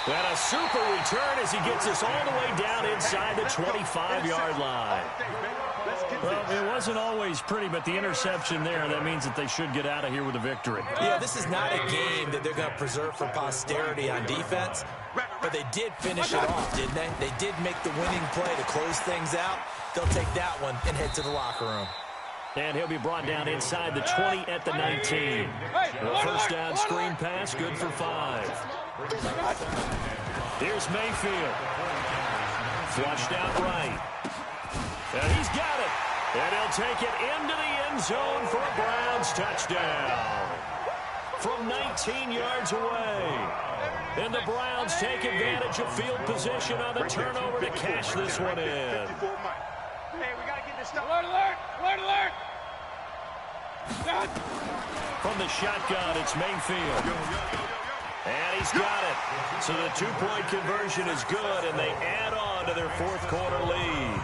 And a super return as he gets us all the way down inside the 25-yard line. Well, it wasn't always pretty, but the interception there, that means that they should get out of here with a victory. Yeah, this is not a game that they're going to preserve for posterity on defense, but they did finish it off, didn't they? They did make the winning play to close things out. They'll take that one and head to the locker room. And he'll be brought down inside the 20 at the 19. The 1st down screen pass, good for 5. Here's Mayfield. Flushed out right. And he's got it. And he'll take it into the end zone for a Browns touchdown. From 19 yards away. And the Browns take advantage of field position on the turnover to cash this one in. Hey, we got to get this stuff. Alert! From the shotgun, it's Mayfield. And he's got it. So the 2-point conversion is good, and they add on to their 4th quarter lead.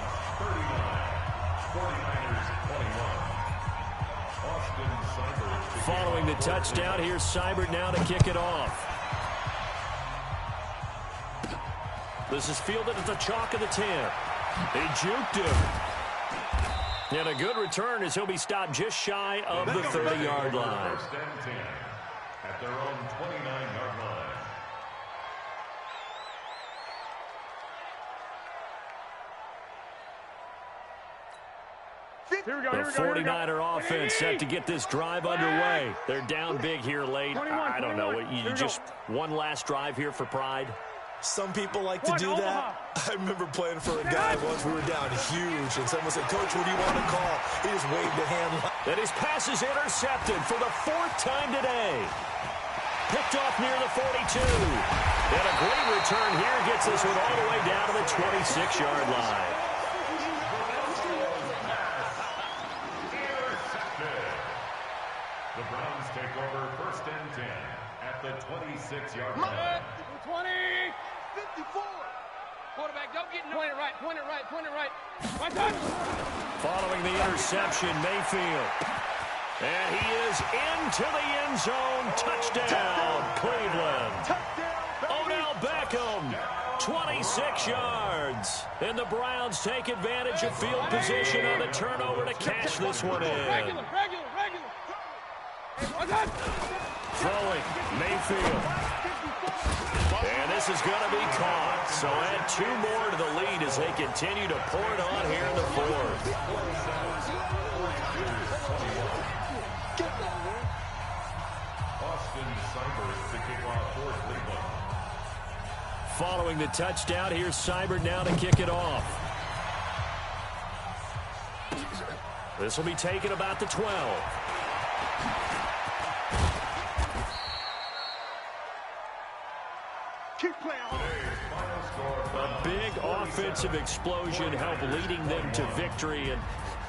39-21. Following the touchdown, here's Seibert now to kick it off. This is fielded at the chalk of the 10. They juked him. And a good return as he'll be stopped just shy of the 30-yard line. 1st and 10 at their own 29-yard line. The 49er offense set to get this drive underway. They're down big here late. I don't know. You just one last drive here for Pride? Some people like to do that. I remember playing for a guy once. We were down huge, and someone said, "Coach, what do you want to call?" He just waved a hand. And his pass is intercepted for the 4th time today. Picked off near the 42. And a great return here gets this one all the way down to the 26-yard line. The Browns take over 1st and 10 at the 26-yard line. 20, 54. Quarterback, don't get no. Point it right, point it right, point it right. One touch. Following the interception, Mayfield. And he is into the end zone. Touchdown, Cleveland. Odell Beckham, 26 yards. And the Browns take advantage of field position on the turnover to cash this one in. Regular. Throwing, Mayfield. And this is going to be caught. So add 2 more to the lead as they continue to pour it on here in the 4th. Austin Seibert to kick off for Cleveland. Following the touchdown, here's Seibert now to kick it off. This will be taken about the 12. A big offensive explosion helped leading them to victory. And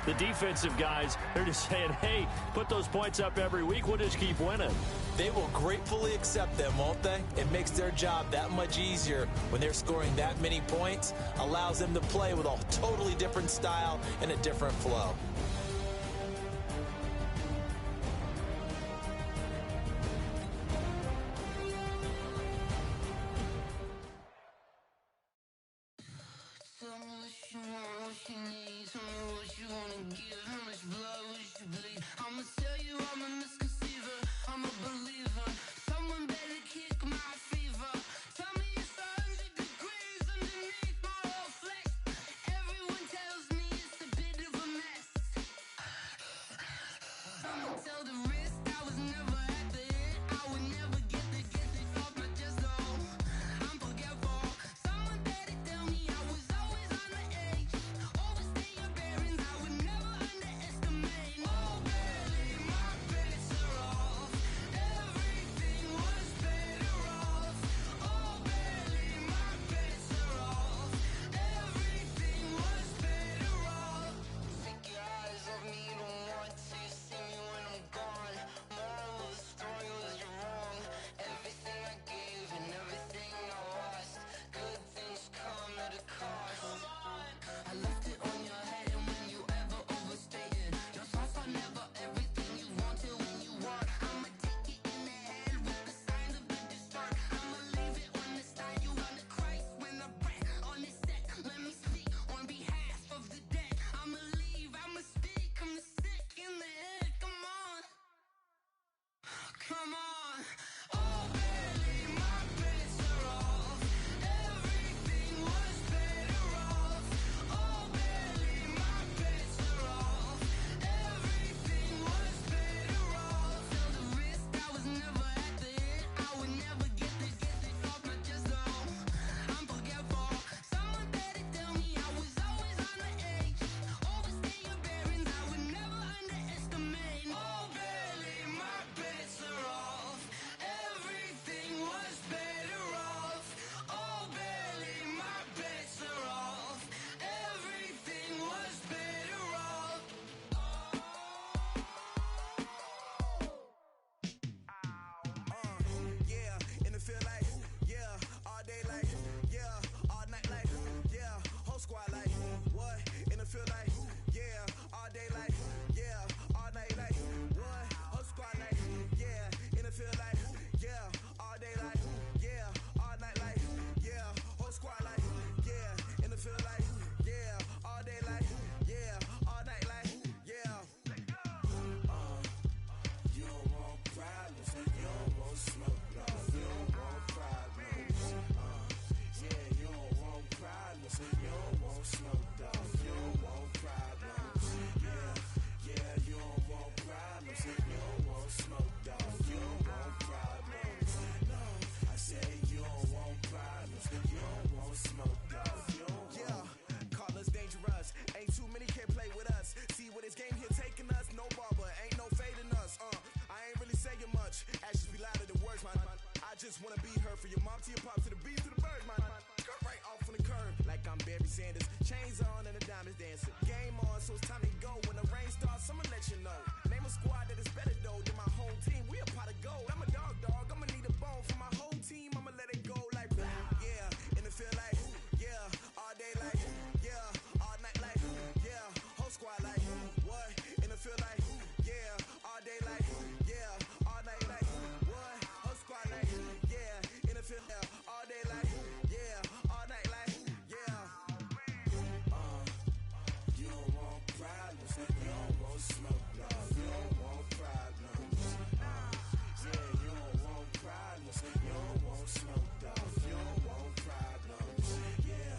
the defensive guys, they're just saying, hey, put those points up every week. We'll just keep winning. They will gratefully accept them, won't they? It makes their job that much easier when they're scoring that many points. Allows them to play with a totally different style and a different flow. Barry Sanders. Chains on and the diamonds dancing. Game on, so it's time to go. When the rain starts, I'ma let you know. Name a squad that is better though than my home team. We a pot of gold. I'm a dog. I'ma need a bone for my whole team. I'ma let it go like yeah. And it feel like yeah. All day like yeah. All night like yeah. Whole squad like what? And it feel like yeah. All day like yeah. All night like what? Whole squad like yeah. And it feel yeah. All day like yeah. All night like yeah. You don't want problems. You don't want smoke. No, you don't want problems. Yeah, you don't want problems. You don't want smoke. Dog. You don't want problems. Yeah,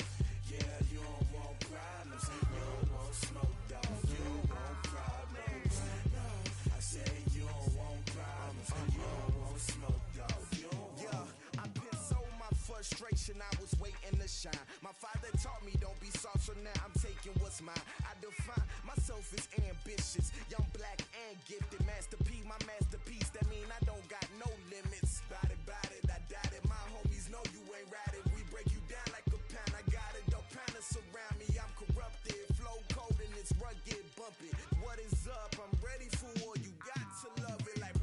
you don't want problems. You don't want smoke. Dog. You don't want problems. No, I say you don't want problems. You don't want smoke. Dog. You don't want. Yeah, I've been so my frustration. I was waiting to shine. My father taught me don't be soft, so now I'm taking what's mine. I define myself as ambitious, young, black, and gifted. Master P, my masterpiece. That mean I don't got no limits. Bout it, I doubt it. My homies know you ain't ratted. We break you down like a pound. I got it, don't panic surround me. I'm corrupted, flow cold and it's rugged, bumpy. What is up? I'm ready for war. You got to love it like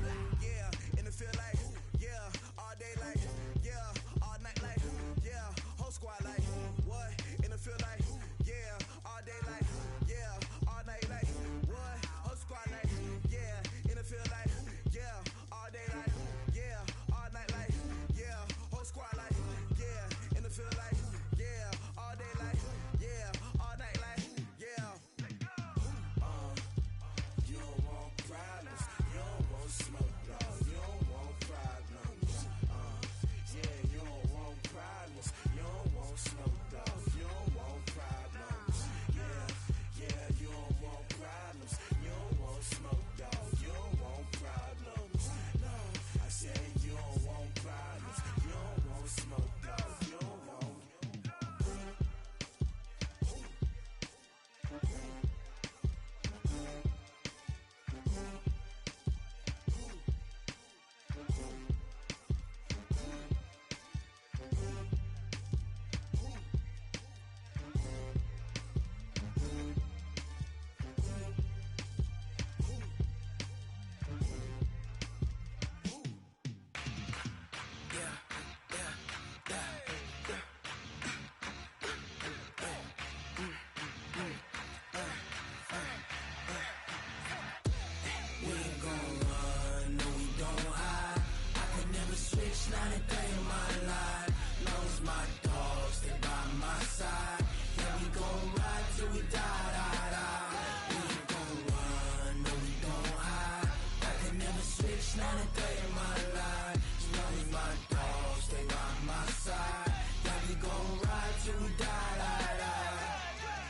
yeah, and it feel like yeah, all day like yeah, all night like yeah, whole squad like what? And it feel like yeah, all day like yeah, all night like what? Whole squad like yeah, and it feel like yeah, all day like yeah, all night like yeah, whole squad like yeah, and it feel like yeah, all day like yeah, all night like yeah. You don't want problems, you don't want smoke, no, you don't want problems. Yeah, you don't want problems, you don't want smoke, dog. You don't want problems. Yeah, you don't want problems, you don't want smoke, dog. You don't want problems. No, I say you don't want problems, you don't want smoke, dog. You don't want.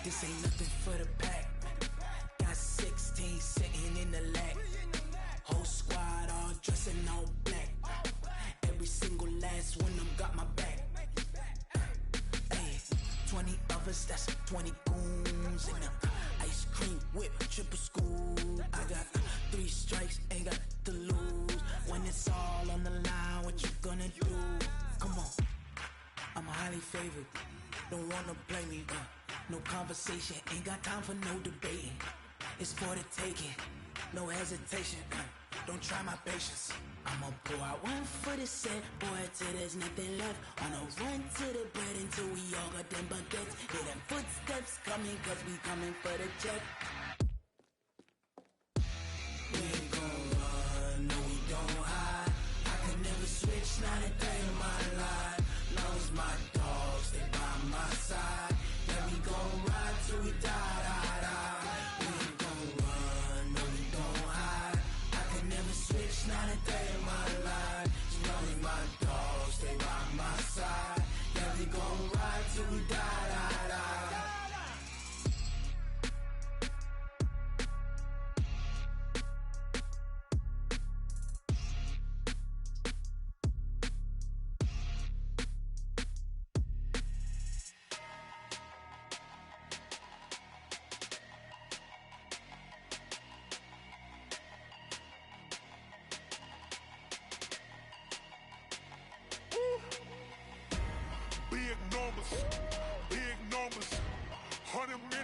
This ain't nothing for the pack. Got 16 sitting in the lag. Whole squad all dressing all black. Every single last one of them got my back. Hey, 20 of us, that's 20 goons in them. Ice cream whip, triple scoop. I got 3 strikes, ain't got to lose. When it's all on the line, what you gonna do? Come on, I'm highly favored. Don't wanna blame me, no conversation, ain't got time for no debating. It's for the taking, no hesitation. Don't try my patience. I'ma pour out one for the set, boy, till there's nothing left. On a run to the bread until we all got them baguettes. Hear them footsteps coming, cause we coming for the check. We ain't gon' run, no we don't hide. I can never switch, not a day in my life. Long as my dogs, they by my side. Yeah, we gon' ride till we die. We ain't gon' run, no we don't hide. I can never switch, not a day in my life. As long as my dogs, they by my side. Yeah, we gon' ride till we die.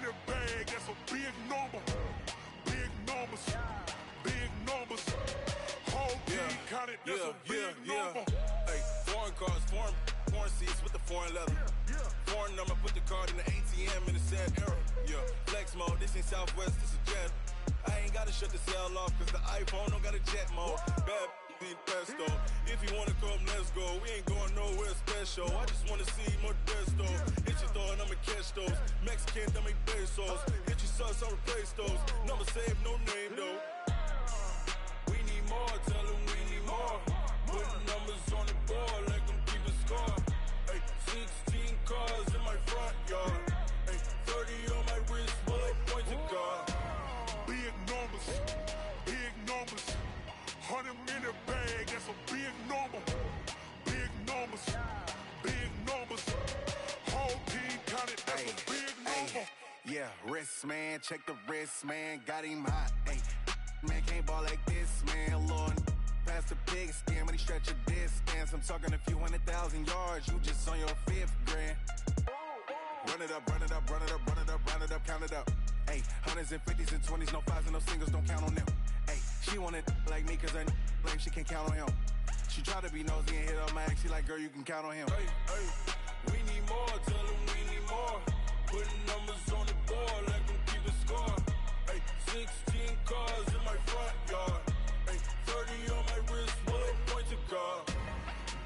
in the bag, that's a big number. Big numbers, big numbers. Whole team counted, that's a big number. Hey, foreign cars, foreign seats with the foreign leather. Foreign number, put the card in the ATM in the sad era. Yeah, flex mode, this ain't Southwest, this is Jet. I ain't gotta shut the cell off, cause the iPhone don't got a jet mode. Bad need pesto. If you wanna come, let's go. We ain't going nowhere special. I just wanna see Modesto. Hit your thought, I'ma catch those. Mexican, I make pesos. Hit your sus, I'll replace those. Number save, no name though. We need more, tell them we need more. Put numbers on the board, like them keep a score. Hey, 16 cars in my front yard. Hey, 30 on my wrist, bullet point to God. Big numbers, big numbers. 100 in the bag, that's a big number. Big numbers, big numbers. Whole team counted, that's a big number. Yeah, wrist man, check the wrist man, got him hot. Ay, man can't ball like this, man. Lord, past the pig skin when he stretch a distance. I'm talking a few 100,000 yards, you just on your 5th grand. Run it up, run it up, run it up, run it up, run it up, count it up. Ay, 100s and 50s and 20s, no 5s and no singles, don't count on them. Ay, she wanted like me cause I like she can count on him. She tried to be nosy and hit up my ex, she like, girl, you can count on him. Hey, hey, we need more, tell them we need more. Putting numbers on the board, like them keep a score. Hey, 16 cars in my front yard. Hey, 30 on my wrist, bullet point to God.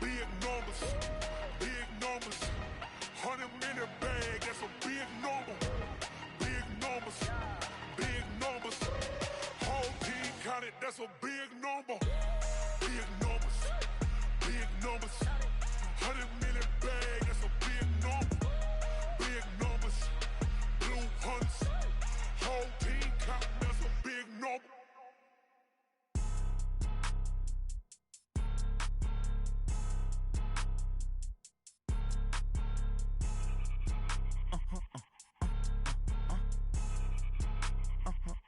Big numbers, big numbers. 100 in the bag, that's a big number. Big numbers, big numbers. Whole team counted, that's a big number. Big numbers, big numbers. 100 in the bag, that's a big number. Big numbers, blue hunts. Whole team counting, that's a big number.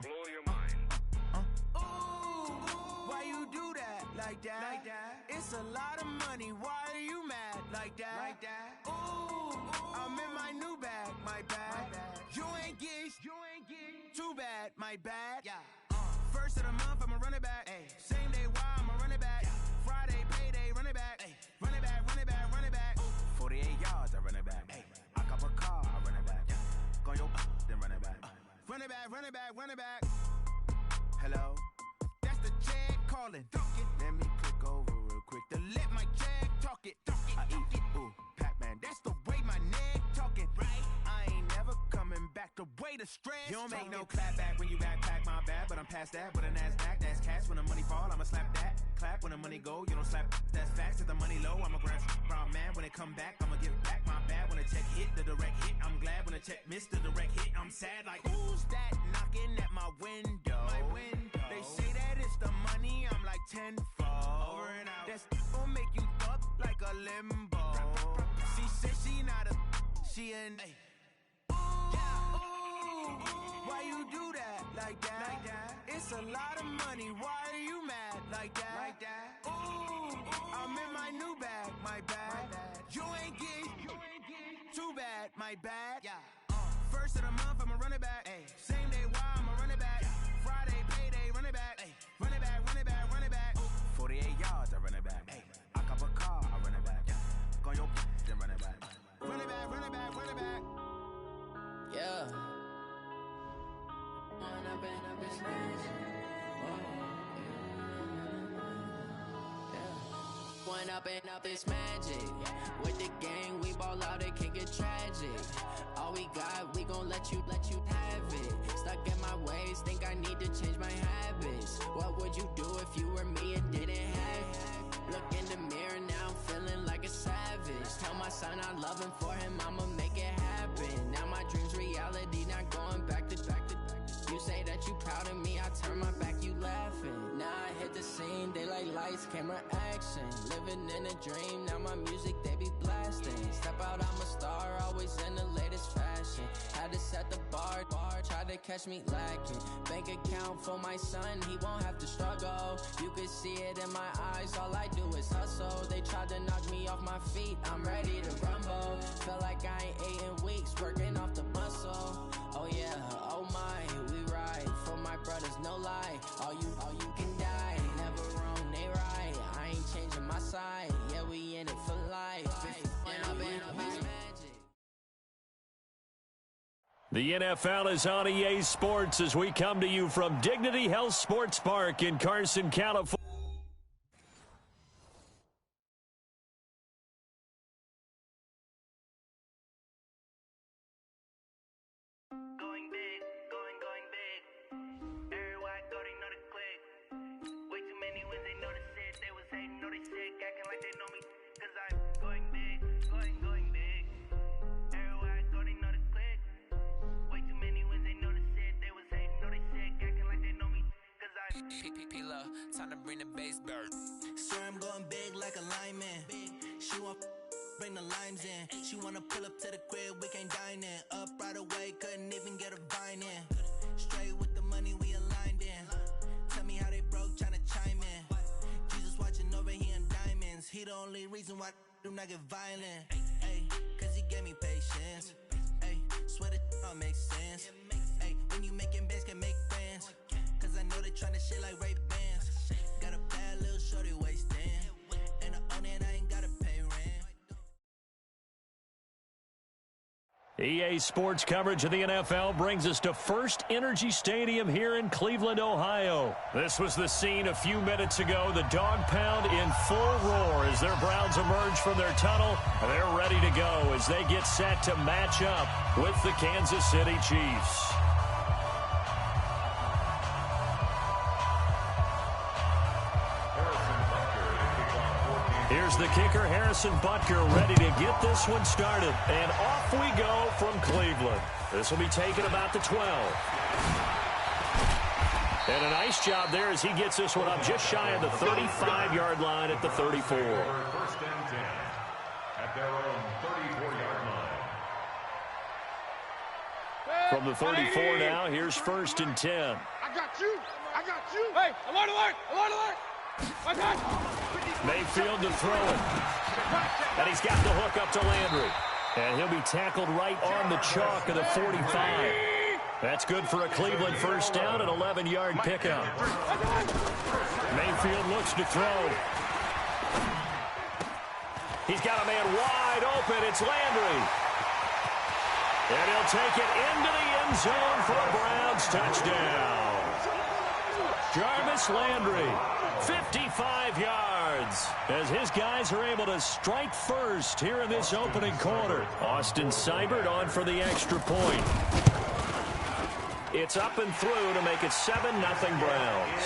Blow your mind. Why you do that like that? Like that? It's a lot of money. Why are you mad like that? Like that? Ooh, I'm in my new bag, my bad. You ain't get too bad, my bad. Yeah. First of the month, I'ma run it back. Ay. Same day, why I'ma run it back. Friday, payday, run it back. Ay. Run it back, run it back, run it back. 48 yards, I run it back. Ay. I cop a car, I run it back. Go your then run it back. Run it back, run it back, run it back. Hello? That's the check calling. Let me click over real quick to let my check talk it. I eat it, ooh, Pac-Man. That's the way my neck talking. Right? I ain't never coming back the way the stress. You don't make no clap back when you backpack, my bad. But I'm past that with a NASDAQ. That's cash when the money fall, I'ma slap that. Clap when the money go, you don't slap. That's facts. If the money low, I'ma grab brown man. When it come back, I'ma give back my bad. When the check hit, the direct hit. I'm glad when the check missed the direct hit. I'm sad like, who's that knocking at my window? My window. They say that it's the money, I'm like tenfold. Over and out. That's gon' make you up like a limbo. She said she not a, she an. Why you do that like that? Like that? It's a lot of money. Why are you mad like that? Like that? Ooh, I'm in my new bag, my bad. You ain't get too bad, my bad. Yeah. First of the month, I'ma run it back. Ay. Same day, why I'ma run it back. Friday, payday, run it back. Ay. Run it back, run it back, run it back. 48 yards, I run it back. Ay. I cop a car, I run it back. Go your then run it back. Run it back, run it back, run it back. Yeah. When I've been smashed. When up and up, it's magic. With the gang, we ball out, it can get tragic. All we got, we gon' let you have it. Stuck in my ways, think I need to change my habits. What would you do if you were me and didn't have it? Look in the mirror, now I'm feeling like a savage. Tell my son I love him, for him I'ma make it happen. Now my dream's reality, not going back to. You say that you proud of me, I turn my back, you laughing. Now I hit the scene, daylight lights, camera action. Living in a dream, now my music, they be blasting. Step out, I'm a star, always in the latest fashion. Had to set the bar, try to catch me lacking. Bank account for my son, he won't have to struggle. You could see it in my eyes, all I do is hustle. They tried to knock me off my feet, I'm ready to rumble. Feel like I ain't ate in weeks, working off the muscle. Oh yeah. The NFL is on EA Sports as we come to you from Dignity Health Sports Park in Carson, California. Time to bring the bass back. Sir, I'm going big like a lineman. She want bring the limes in. She wanna pull up to the crib, we can't dine in. Up right away, couldn't even get a vine in. Straight with the money we aligned in. Tell me how they broke, tryna chime in. Jesus watching over here in diamonds. He the only reason why do not get violent. Ay, cause he gave me patience. Ay, swear that all makes sense. Ay, when you making bands can make friends. Cause I know they tryna shit like Ray Bans. Got a bad little shorty wasting. And I own it, I ain't gotta pay rent. EA Sports coverage of the NFL brings us to First Energy Stadium here in Cleveland, Ohio. This was the scene a few minutes ago. The dog pound in full roar as their Browns emerge from their tunnel. They're ready to go as they get set to match up with the Kansas City Chiefs. Here's the kicker, Harrison Butker, ready to get this one started. And off we go from Cleveland. This will be taken about the 12. And a nice job there as he gets this one up just shy of the 35-yard line at the 34. First and 10 at their own 34-yard line. From the 34 now, here's first and 10. I got you. I got you. Hey, alert, alert, alert, alert. Mayfield to throw it. And he's got the hook up to Landry. And he'll be tackled right on the chalk of the 45. That's good for a Cleveland first down, an 11-yard pickup. Mayfield looks to throw. He's got a man wide open. It's Landry. And he'll take it into the end zone for a Browns touchdown. Jarvis Landry, 55 yards, as his guys are able to strike first here in this opening quarter. Austin Seibert on for the extra point. It's up and through to make it 7-0 Browns.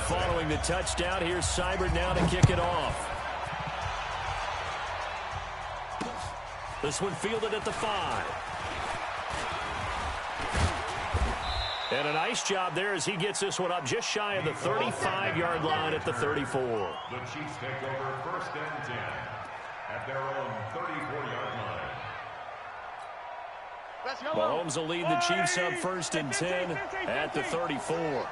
Following the touchdown, here's Seibert now to kick it off. This one fielded at the 5. And a nice job there as he gets this one up just shy of the 35-yard line at the 34. The Chiefs take over first and 10 at their own 34-yard line. Mahomes will lead the Chiefs up first and 10 at the 34.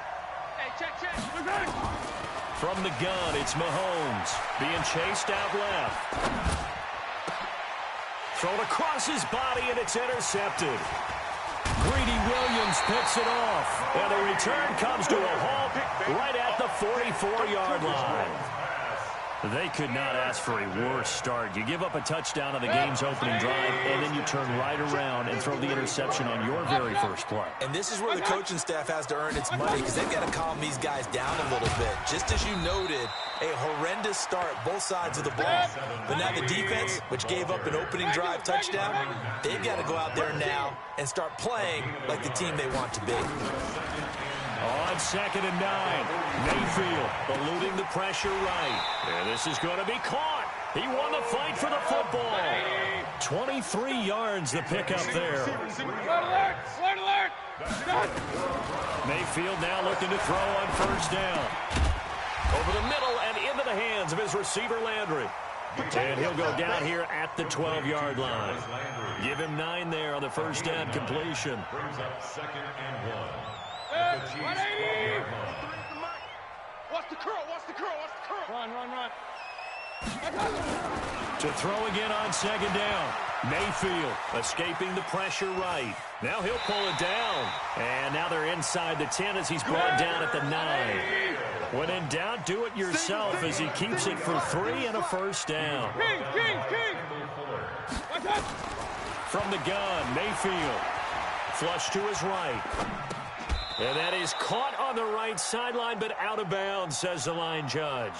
From the gun, it's Mahomes being chased out left. Thrown across his body, and it's intercepted. Greedy Williams picks it off, and the return comes to a halt right at the 44-yard line. They could not ask for a worse start. You give up a touchdown on the game's opening drive, and then you turn right around and throw the interception on your very first play. And this is where the coaching staff has to earn its money because they've got to calm these guys down a little bit. Just as you noted, a horrendous start, both sides of the ball. But now the defense, which gave up an opening drive touchdown, they've got to go out there now and start playing like the team they want to be. On 2nd and 9, Mayfield eluding the pressure right. And this is going to be caught. He won the fight for the football. 23 yards the pickup there. Mayfield now looking to throw on first down. Over the middle and into the hands of his receiver Landry. And he'll go down here at the 12-yard line. Give him 9 there on the first down completion. Brings up 2nd and 1. Watch the curl, watch the curl, watch the curl. Run, run, run. To throw again on 2nd down. Mayfield escaping the pressure right. Now he'll pull it down. And now they're inside the 10 as he's brought down at the 9. When in doubt, do it yourself as he keeps it for 3 and a first down. From the gun, Mayfield. Flush to his right. And that is caught on the right sideline, but out of bounds, says the line judge.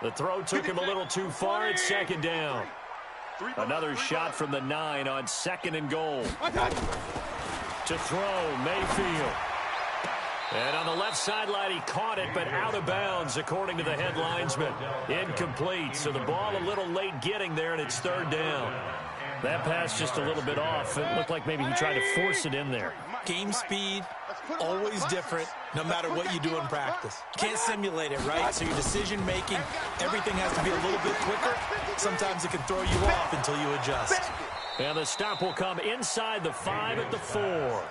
The throw took him a little too far. It's second down. Another shot from the 9 on 2nd and goal. To throw, Mayfield. And on the left sideline, he caught it, but out of bounds, according to the head linesman. Incomplete, so the ball a little late getting there, and it's 3rd down. That pass just a little bit off. It looked like maybe he tried to force it in there. Game speed, always different, no matter what you do in practice. Can't simulate it, right? So your decision-making, everything has to be a little bit quicker. Sometimes it can throw you off until you adjust. And the stop will come inside the 5 at the 4.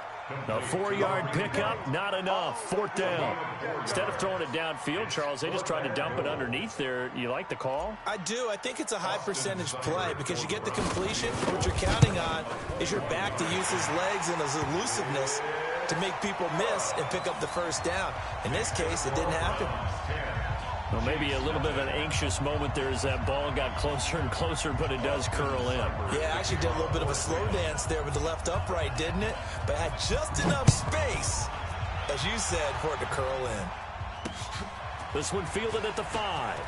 A 4-yard pickup, not enough. 4th down. Instead of throwing it downfield, Charles, they just tried to dump it underneath there. You like the call? I do. I think it's a high-percentage play because you get the completion. What you're counting on is your back to use his legs and his elusiveness to make people miss and pick up the first down. In this case, it didn't happen. Well, maybe a little bit of an anxious moment there as that ball got closer and closer, but it does curl in. Yeah, actually did a little bit of a slow dance there with the left upright, didn't it? But had just enough space, as you said, for it to curl in. This one fielded at the 5.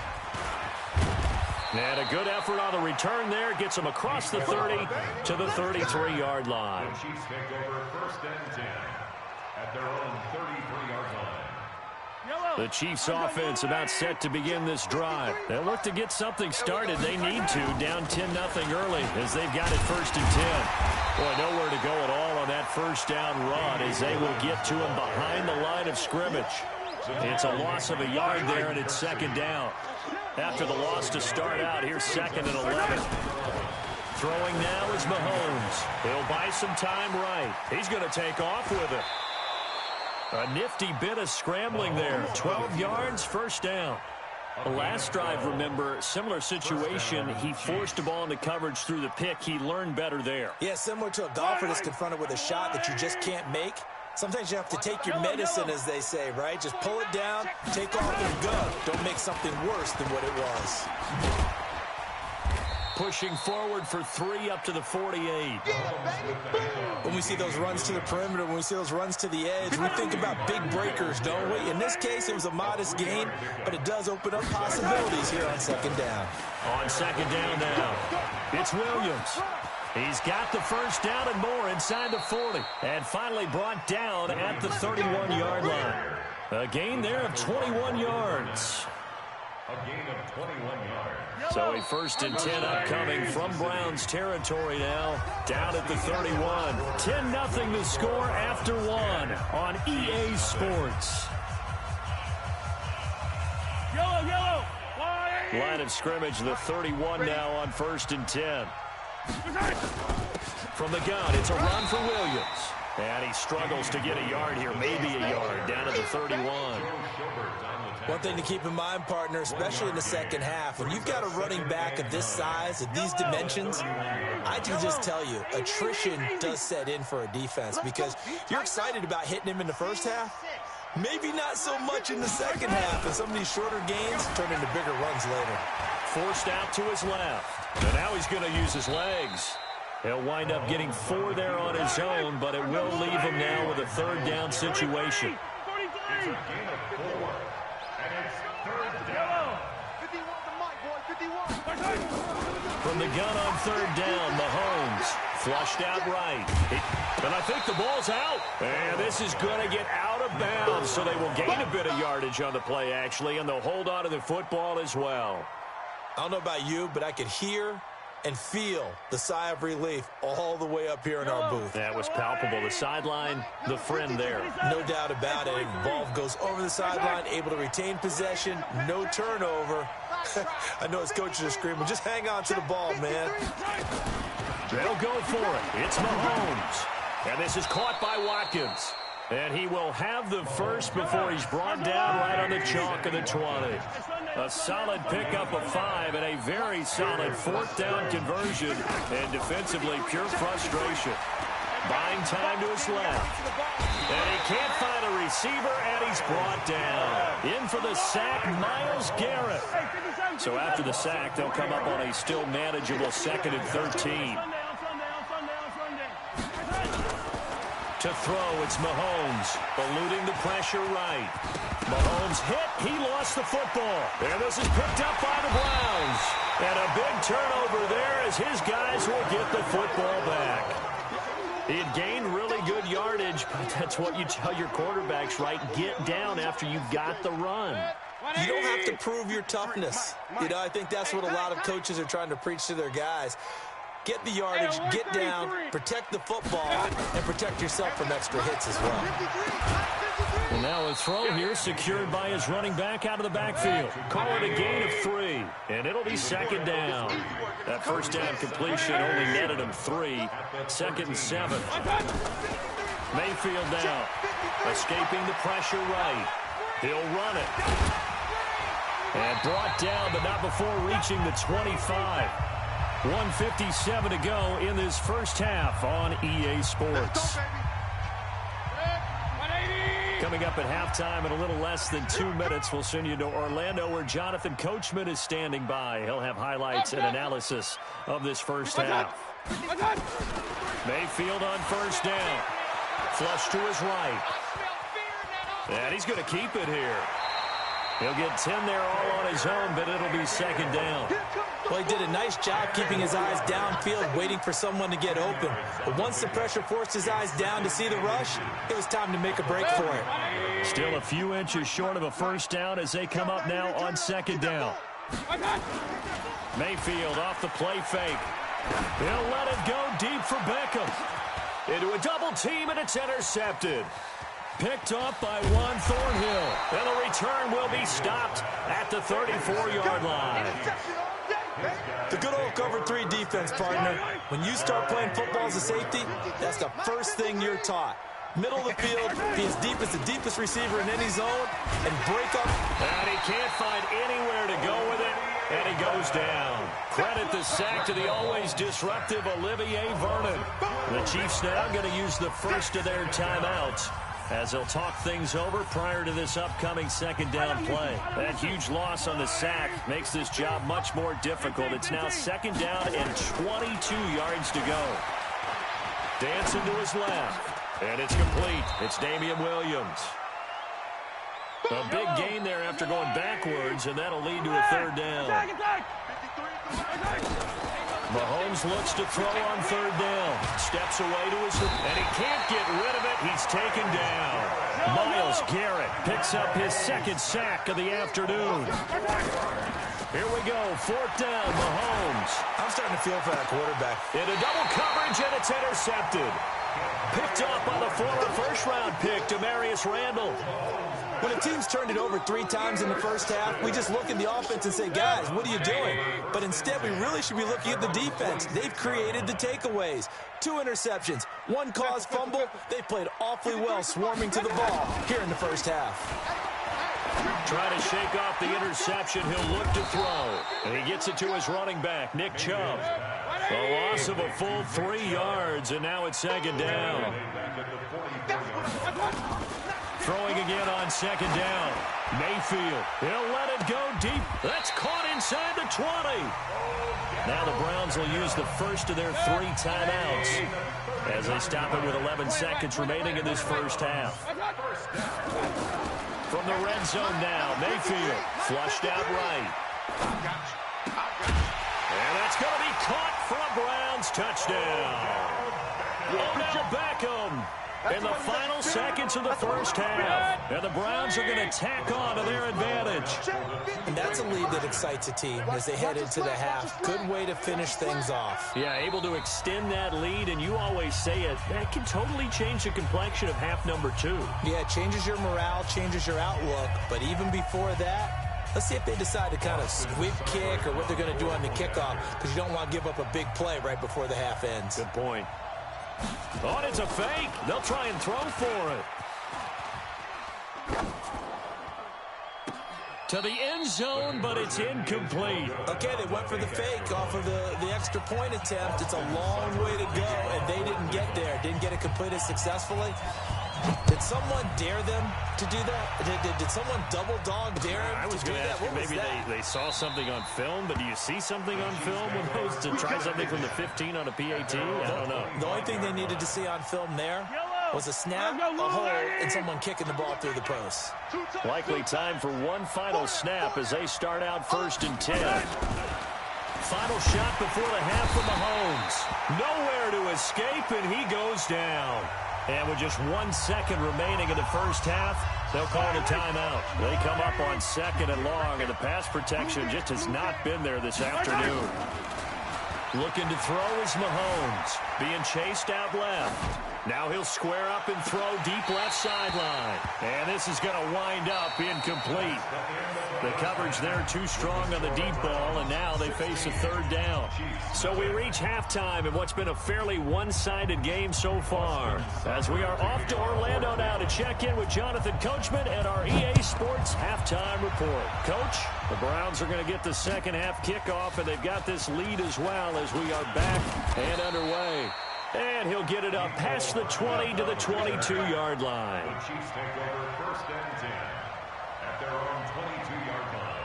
And a good effort on the return there. Gets him across the 30 to the 33-yard line. The Chiefs take over 1st and 10 at their own 33-yard line. The Chiefs offense about set to begin this drive. They'll look to get something started. They need to, down 10-0 early as they've got it 1st and 10. Boy, nowhere to go at all on that first down run as they will get to him behind the line of scrimmage. It's a loss of a yard there, and it's 2nd down. After the loss to start out, here's 2nd and 11. Throwing now is Mahomes. He'll buy some time right. He's going to take off with it. A nifty bit of scrambling there. 12 yards, 1st down. The last drive, remember, similar situation. He forced the ball into coverage through the pick. He learned better there. Yeah, similar to a golfer that's confronted with a shot that you just can't make. Sometimes you have to take your medicine, as they say, right? Just pull it down, take off and go. Don't make something worse than what it was. Pushing forward for 3 up to the 48. When we see those runs to the perimeter, when we see those runs to the edge, we think about big breakers, don't we? In this case, it was a modest gain, but it does open up possibilities here on 2nd down. On 2nd down now, it's Williams. He's got the first down and more inside the 40. And finally brought down at the 31-yard line. A gain there of 21 yards. A gain of 21 yards. So a 1st and 10 upcoming from Browns territory now. Down at the 31. 10-0 the score after 1 on EA Sports. Yellow. Line of scrimmage, the 31 now on 1st and 10. From the gun, it's a run for Williams. And he struggles to get a yard here, maybe a yard, down at the 31. One thing to keep in mind, partner, especially in the second half, when you've got a running back of this size, of these dimensions, I can just tell you, attrition does set in for a defense because you're excited about hitting him in the first half. Maybe not so much in the second half, and some of these shorter gains turn into bigger runs later. Forced out to his left, and now he's going to use his legs. He'll wind up getting 4 there on his own, but it will leave him now with a 3rd down situation. It's a gain of 4, and it's 3rd down. From the gun on 3rd down, Mahomes flushed out right. And I think the ball's out. And this is going to get out of bounds, so they will gain a bit of yardage on the play, actually, and they'll hold on to the football as well. I don't know about you, but I could hear and feel the sigh of relief all the way up here in our booth. That was palpable. The sideline, the friend there. No doubt about it. Ball goes over the sideline, able to retain possession, no turnover. I know his coaches are screaming, just hang on to the ball, man. They'll go for it. It's Mahomes. And this is caught by Watkins. And he will have the first before he's brought down right on the chalk of the 20. A solid pickup of 5 and a very solid 4th down conversion. And defensively, pure frustration. buying time to his left. And he can't find a receiver, and he's brought down. In for the sack, Myles Garrett. So after the sack, they'll come up on a still manageable 2nd and 13. To throw, it's Mahomes, eluding the pressure right. Mahomes hit, he lost the football. And this is picked up by the Browns. And a big turnover there as his guys will get the football back. He had gained really good yardage, but that's what you tell your quarterbacks, right? Get down after you've got the run. You don't have to prove your toughness. You know, I think that's what a lot of coaches are trying to preach to their guys. Get the yardage, get down, protect the football, and protect yourself from extra hits as well. And now a throw here secured by his running back out of the backfield. Call it a gain of 3, and it'll be 2nd down. That first down completion only netted him 3. 2nd and 7. Mayfield now, escaping the pressure right. He'll run it. And brought down, but not before reaching the 25. 1:57 to go in this first half on EA Sports. Coming up at halftime in a little less than 2 minutes, we'll send you to Orlando where Jonathan Coachman is standing by. He'll have highlights and analysis of this first half. Mayfield on first down. Flush to his right. And he's going to keep it here. He'll get 10 there all on his own, but it'll be 2nd down. Well, he did a nice job keeping his eyes downfield, waiting for someone to get open. But once the pressure forced his eyes down to see the rush, it was time to make a break for it. Still a few inches short of a first down as they come up now on 2nd down. Mayfield off the play fake. He'll let it go deep for Beckham. Into a double team, and it's intercepted. Picked up by Juan Thornhill. And the return will be stopped at the 34-yard line. The good old cover 3 defense, partner. When you start playing football as a safety, that's the first thing you're taught. Middle of the field, be as deep as the deepest receiver in any zone, and break up. And he can't find anywhere to go with it, and he goes down. Credit the sack to the always disruptive Olivier Vernon. The Chiefs now going to use the first of their timeouts as they'll talk things over prior to this upcoming 2nd down play. That huge loss on the sack makes this job much more difficult. It's now 2nd down and 22 yards to go. Dancing to his left. And it's complete. It's Damian Williams. A big gain there after going backwards, and that'll lead to a 3rd down. Mahomes looks to throw on 3rd down. Steps away to his... And he can't get rid of it. He's taken down. Myles Garrett picks up his 2nd sack of the afternoon. Here we go. 4th down, Mahomes. I'm starting to feel for that quarterback. Into double coverage, and it's intercepted. Picked up by the former first-round pick, Demarius Randall. When a team's turned it over 3 times in the first half, we just look at the offense and say, guys, what are you doing? But instead, we really should be looking at the defense. They've created the takeaways. 2 interceptions, 1 caused fumble. They've played awfully well swarming to the ball here in the first half. Trying to shake off the interception. He'll look to throw. And he gets it to his running back, Nick Chubb. A loss of a full 3 yards, and now it's 2nd down. Throwing again on 2nd down. Mayfield. He'll let it go deep. That's caught inside the 20. Now the Browns will use the first of their 3 timeouts as they stop it with 11 seconds remaining in this first half. From the red zone now, Mayfield flushed out right. And that's going to be caught for a Browns touchdown. Odell Beckham in the final seconds of the first half. And the Browns are going to tack on to their advantage. And that's a lead that excites a team as they head into the half. Good way to finish things off. Yeah, able to extend that lead, and you always say it, that can totally change the complexion of half number 2. Yeah, it changes your morale, changes your outlook. But even before that, let's see if they decide to kind of squib kick or what they're going to do on the kickoff, because you don't want to give up a big play right before the half ends. Good point. Oh, and it's a fake. They'll try and throw for it. To the end zone, but it's incomplete. Okay, they went for the fake off of the extra point attempt. It's a long way to go, and they didn't get there. Didn't get it completed successfully. Did someone dare them to do that? Did someone double dog dare them I was going to ask you, maybe they saw something on film, but do you see something on film when those to try something from the 15 on a PAT? I don't know. The only thing they needed to see on film there was a snap, a hold, and someone kicking the ball through the post. Likely time for one final snap as they start out 1st and 10. Final shot before the half from Mahomes. Nowhere to escape, and he goes down. And with just 1 second remaining in the first half, they'll call it a timeout. They come up on 2nd and long, and the pass protection just has not been there this afternoon. Looking to throw is Mahomes, being chased out left. Now he'll square up and throw deep left sideline. And this is going to wind up incomplete. The coverage there too strong on the deep ball, and now they face a 3rd down. So we reach halftime in what's been a fairly one-sided game so far. As we are off to Orlando now to check in with Jonathan Coachman and our EA Sports Halftime Report. Coach, the Browns are going to get the second half kickoff, and they've got this lead as well as we are back and underway. And he'll get it up past the 20 to the 22-yard line. The Chiefs take over 1st and 10 at their own 22-yard line.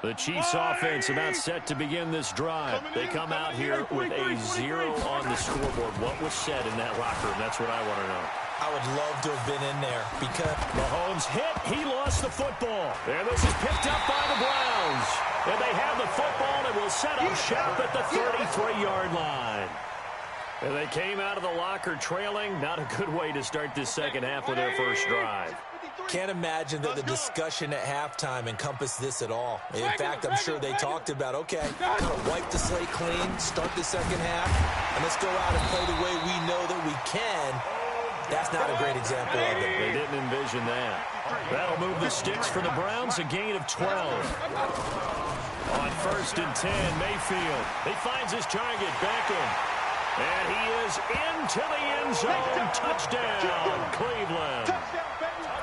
The Chiefs offense about set to begin this drive. They come out here with a 0 on the scoreboard. What was said in that locker room? That's what I want to know. I would love to have been in there because Mahomes hit. He lost the football. And this is picked up by the Browns. And they have the football and will set up shop at the 33-yard line. And they came out of the locker trailing. Not a good way to start this second half with their first drive. Can't imagine that the discussion at halftime encompassed this at all. In fact, I'm sure they talked about, okay, kind of wipe the slate clean, start the second half, and let's go out and play the way we know that we can. That's not a great example of it. They didn't envision that. That'll move the sticks for the Browns, a gain of 12. On 1st and 10, Mayfield. He finds his target, Beckham. And he is into the end zone. Touchdown, Cleveland.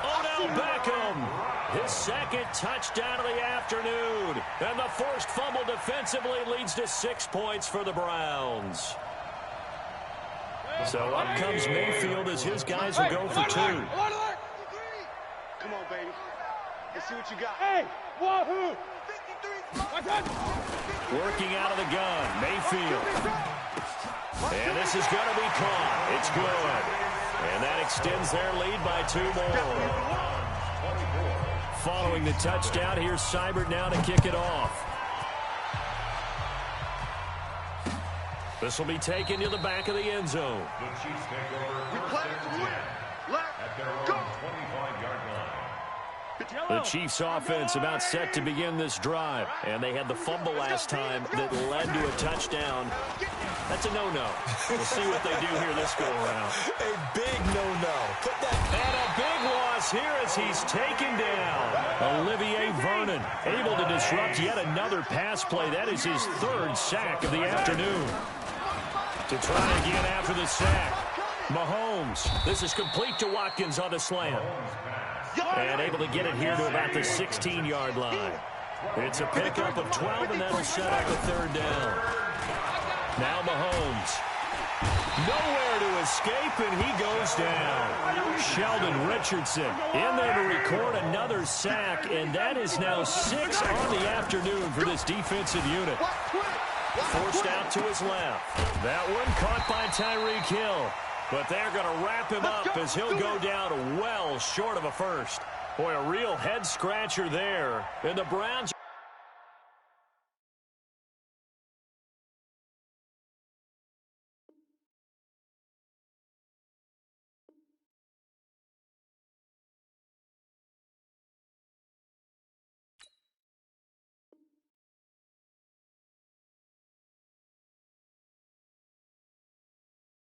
Odell Beckham, his 2nd touchdown of the afternoon. And the forced fumble defensively leads to 6 points for the Browns. So up comes Mayfield as his guys will go for 2. Come on, baby. Let's see what you got. Hey, wahoo! Working out of the gun, Mayfield. And this is going to be caught. It's good. And that extends their lead by 2 more. Following the touchdown, here's Seibert now to kick it off. This will be taken to the back of the end zone. The Chiefs take over 1st and 10 at their own 25-yard line. The Chiefs offense about set to begin this drive. And they had the fumble last time that led to a touchdown. That's a no-no. We'll see what they do here this go-around. A big no-no. Put that. And a big loss here as he's taken down. Olivier Vernon able to disrupt yet another pass play. That is his 3rd sack of the afternoon. To try again after the sack. Mahomes. This is complete to Watkins on the slant. And able to get it here to about the 16-yard line. It's a pickup of 12, and that'll set up a 3rd down. Now Mahomes. Nowhere to escape, and he goes down. Sheldon Richardson in there to record another sack, and that is now 6 on the afternoon for this defensive unit. Forced out to his left. That one caught by Tyreek Hill. But they're going to wrap him up as he'll go down well short of a first. Boy, a real head-scratcher there. And the Browns...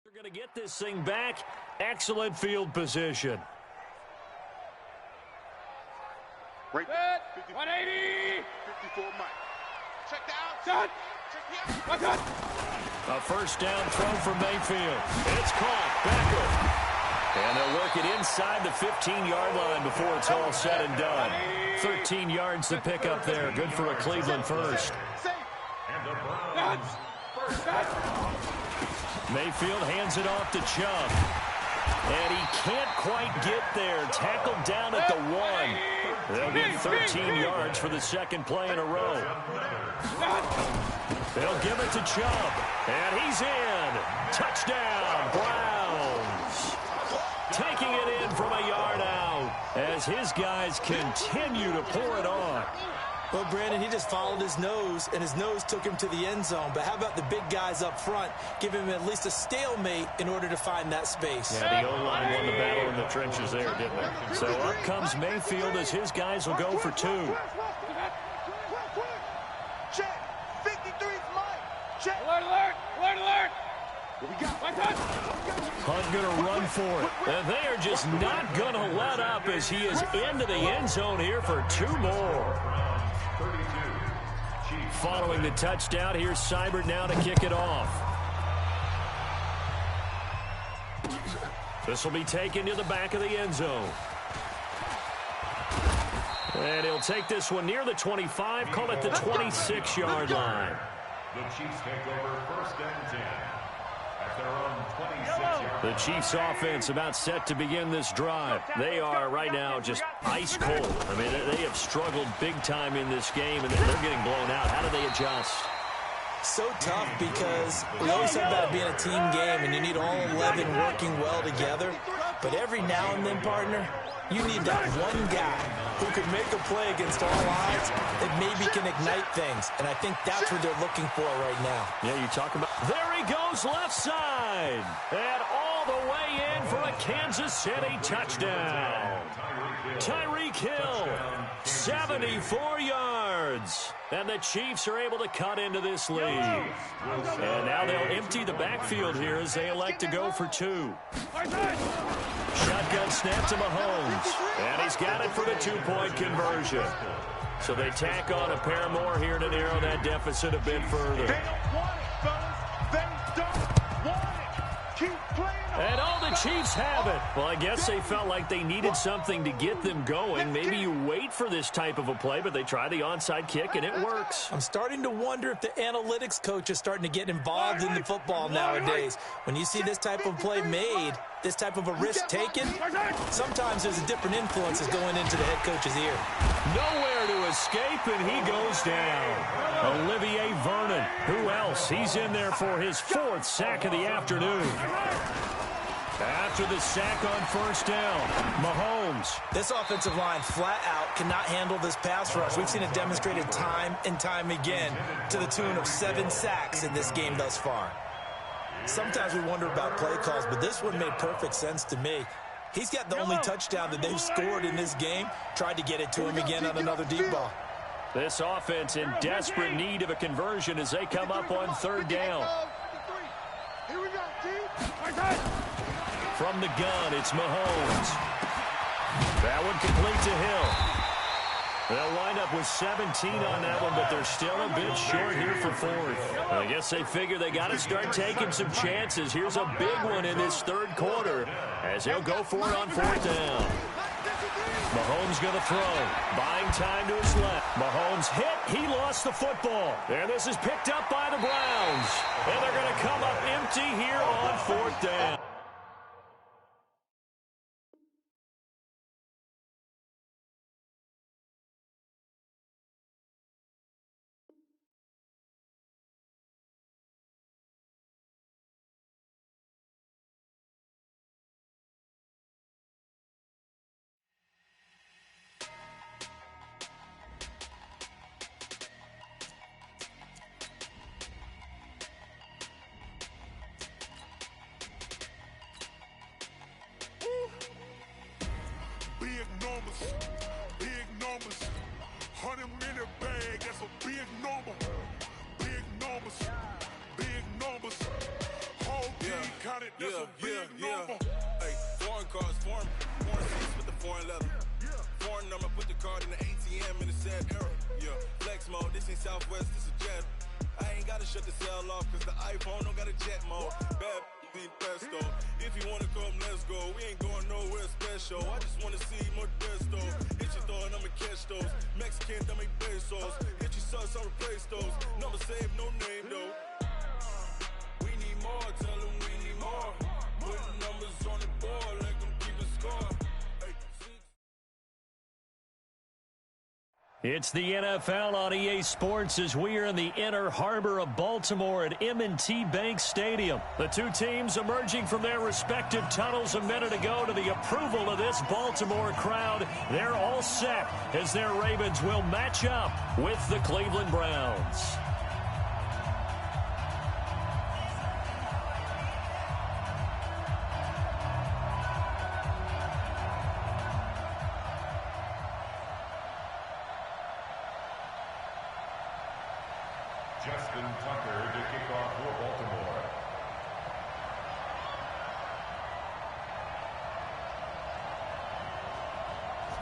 They're going to get this thing back. Excellent field position. Right there. 180. 54, Mike. Check the outside. Check the outside. A first down throw for Mayfield. It's caught. Beckham. And they'll work it inside the 15-yard line before it's all said and done. 13 yards to pick up there. Good for a Cleveland first. And the Browns first down. Mayfield hands it off to Chubb. And he can't quite get there. Tackled down at the 1. They'll get 13 yards for the second play in a row. They'll give it to Chubb. And he's in. Touchdown, Browns. Taking it in from a yard out as his guys continue to pour it on. Well, Brandon, he just followed his nose, and his nose took him to the end zone. But how about the big guys up front? Give him at least a stalemate in order to find that space. Yeah, the O-line won the battle in the trenches there, didn't they? So up comes Mayfield as his guys will go for 2. Check. 53's mine. Check. Alert, alert, alert, alert. Hunt going to run for it. And they are just not going to let up as he is into the end zone here for 2 more. Following the touchdown, here's Seibert now to kick it off. This will be taken to the back of the end zone. And he'll take this one near the 25, call it the 26-yard line. The Chiefs take over first and 10. At their own 26 yards. The Chiefs offense about set to begin this drive. They are right now just ice cold. I mean, they have struggled big time in this game, and they're getting blown out. How do they adjust? So tough because we always talk about it being a team game, and you need all 11 working well together. But every now and then, partner, you need that one guy who can make a play against all odds that maybe can ignite things. And I think that's what they're looking for right now. Yeah, you talk about... There he goes left side. And all the way in for a Kansas City touchdown. Tyreek Hill, 74 yards. And the Chiefs are able to cut into this lead. And now they'll empty the backfield here as they elect to go for 2. Shotgun snap to Mahomes. And he's got it for the 2-point conversion. So they tack on a pair more here to narrow that deficit a bit further. They don't want it, fellas. They don't want it. Keep playing. And all the Chiefs have it. Well, I guess they felt like they needed something to get them going. Maybe you wait for this type of a play, but they try the onside kick, and it works. I'm starting to wonder if the analytics coach is starting to get involved in the football nowadays. When you see this type of play made, this type of a risk taken, sometimes there's a different influences going into the head coach's ear. Nowhere to escape, and he goes down. Olivier Vernon. Who else? He's in there for his 4th sack of the afternoon. After the sack on first down, Mahomes. This offensive line flat out cannot handle this pass rush. We've seen it demonstrated time and time again to the tune of 7 sacks in this game thus far. Sometimes we wonder about play calls, but this one made perfect sense to me. He's got the only touchdown that they've scored in this game. Tried to get it to him again on another deep ball. This offense in desperate need of a conversion as they come up on 3rd down. Here we go, team. From the gun, it's Mahomes. That one complete to Hill. They'll wind up with 17 on that one, but they're still a bit short here for 4th. I guess they figure they got to start taking some chances. Here's a big one in this 3rd quarter as they'll go for it on 4th down. Mahomes going to throw. Buying time to his left. Mahomes hit. He lost the football. And this is picked up by the Browns. And they're going to come up empty here on 4th down. Big numbers, 100-minute bag, that's a big number. Big numbers, whole team counted, that's a big number. Hey, foreign cars, foreign seats with the foreign leather. Foreign number, put the card in the ATM in the sad era. Yeah, flex mode, this ain't Southwest, this is Jet. I ain't gotta shut the cell off, cause the iPhone don't got a jet mode. Bad Pesto. If you wanna come, let's go. We ain't going nowhere special. I just wanna see more desto. Hit your throw and I'ma catch those. Mexican, dame pesos. Hit your sus, I'll replace those. Number save, no name though. We need more, tell them we need more. Putting numbers on the board, let them keep the score. It's the NFL on EA Sports as we are in the inner harbor of Baltimore at M&T Bank Stadium. The two teams emerging from their respective tunnels a minute ago to the approval of this Baltimore crowd. They're all set as their Ravens will match up with the Cleveland Browns. Justin Tucker to kick off for Baltimore.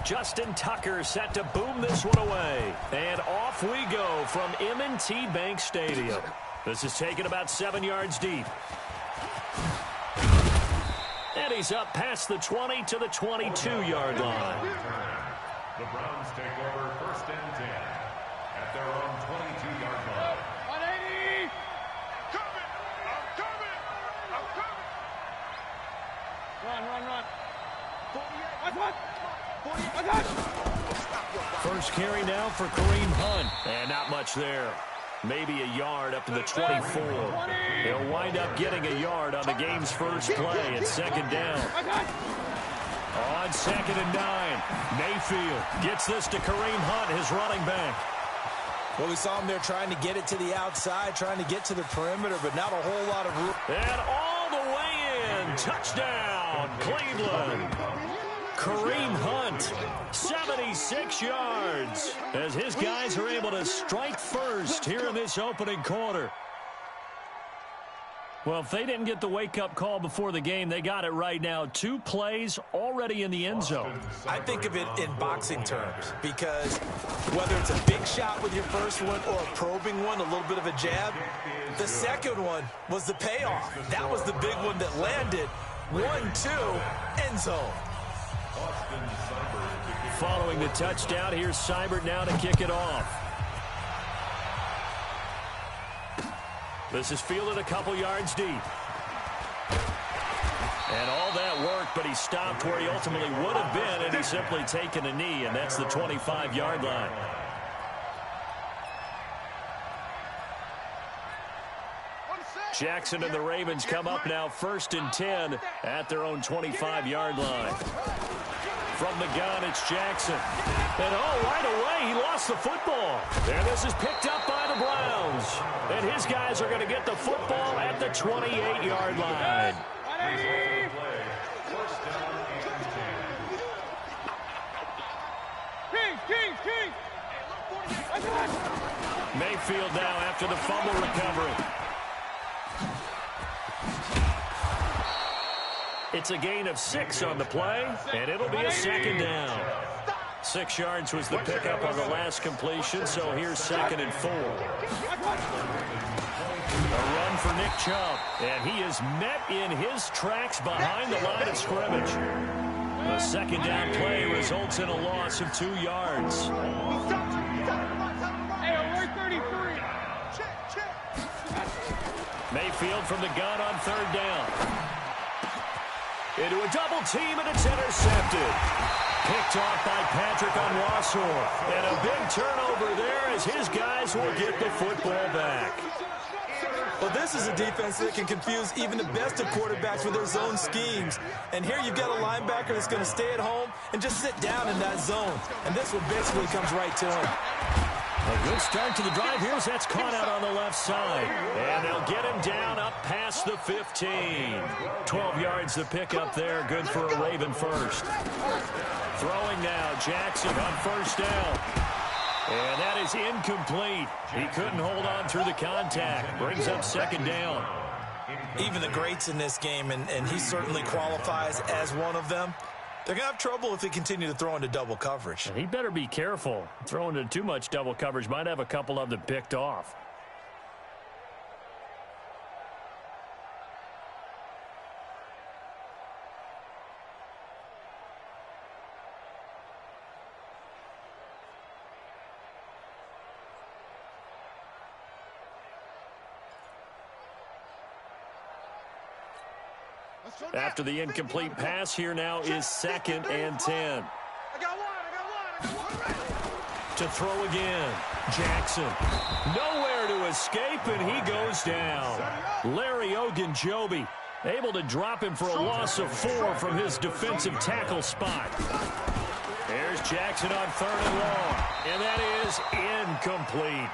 Justin Tucker set to boom this one away. And off we go from M&T Bank Stadium. This is taken about 7 yards deep. And he's up past the 20 to the 22-yard line. The Browns take over 1st and 10 at their own 22-yard line. 180! Coming! I'm coming! I'm coming! Run. 48. First carry now for Kareem Hunt. And not much there. Maybe a yard up to the 24. They'll wind up getting a yard on the game's first play at 2nd down. On 2nd and 9, Mayfield gets this to Kareem Hunt, his running back. Well, we saw him there trying to get it to the outside, trying to get to the perimeter, but not a whole lot of room. And all the way in. Touchdown, Cleveland. Kareem Hunt, 76 yards, as his guys are able to strike first here in this opening quarter. Well, if they didn't get the wake-up call before the game, they got it right now. 2 plays already in the end zone. I think of it in boxing terms because whether it's a big shot with your first one or a probing one, a little bit of a jab, the second one was the payoff. That was the big one that landed. 1-2, end zone. Following the touchdown, here's Seibert now to kick it off. This is fielded a couple yards deep. And all that worked, but he stopped where he ultimately would have been, and he's simply taken a knee, and that's the 25-yard line. Jackson and the Ravens come up now 1st and 10 at their own 25-yard line. From the gun, it's Jackson. And right away, he lost the football. And this is picked up by the Browns. And his guys are going to get the football at the 28-yard line. King! Mayfield now after the fumble recovery. It's a gain of 6 on the play, and it'll be a 2nd down. 6 yards was the pickup on the last completion, so here's 2nd and 4. A run for Nick Chubb, and he is met in his tracks behind the line of scrimmage. The 2nd down play results in a loss of 2 yards. Mayfield from the gun on 3rd down. Into a double team, and it's intercepted. Picked off by Patrick on Rossor. And a big turnover there as his guys will get the football back. Well, this is a defense that can confuse even the best of quarterbacks with their zone schemes. And here you've got a linebacker that's going to stay at home and just sit down in that zone. And this one basically comes right to him. A good start to the drive. Here's that's caught out on the left side. And they'll get him down up past the 15. 12 yards to pick up there. Good for a Raven first. Throwing now, Jackson on 1st down. And that is incomplete. He couldn't hold on through the contact. Brings up 2nd down. Even the greats in this game, and he certainly qualifies as one of them, they're going to have trouble if they continue to throw into double coverage. He better be careful. Throwing into too much double coverage might have a couple of them picked off. After the incomplete pass, here now is 2nd and 10. To throw again. Jackson. Nowhere to escape, and he goes down. Larry Ogunjobi able to drop him for a loss of 4 from his defensive tackle spot. There's Jackson on 3rd and long, and that is incomplete.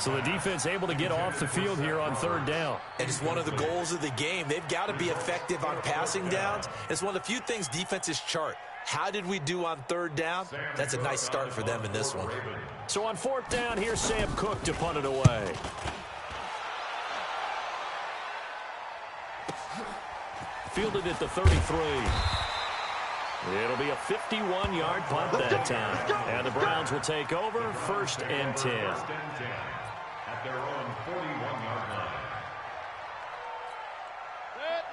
So the defense able to get off the field here on 3rd down. And it's one of the goals of the game. They've got to be effective on passing downs. It's one of the few things defenses chart. How did we do on 3rd down? That's a nice start for them in this one. So on 4th down, here's Sam Cook to punt it away. Fielded at the 33. It'll be a 51-yard punt that time. And the Browns will take over 1st and 10. At their own 41-yard line.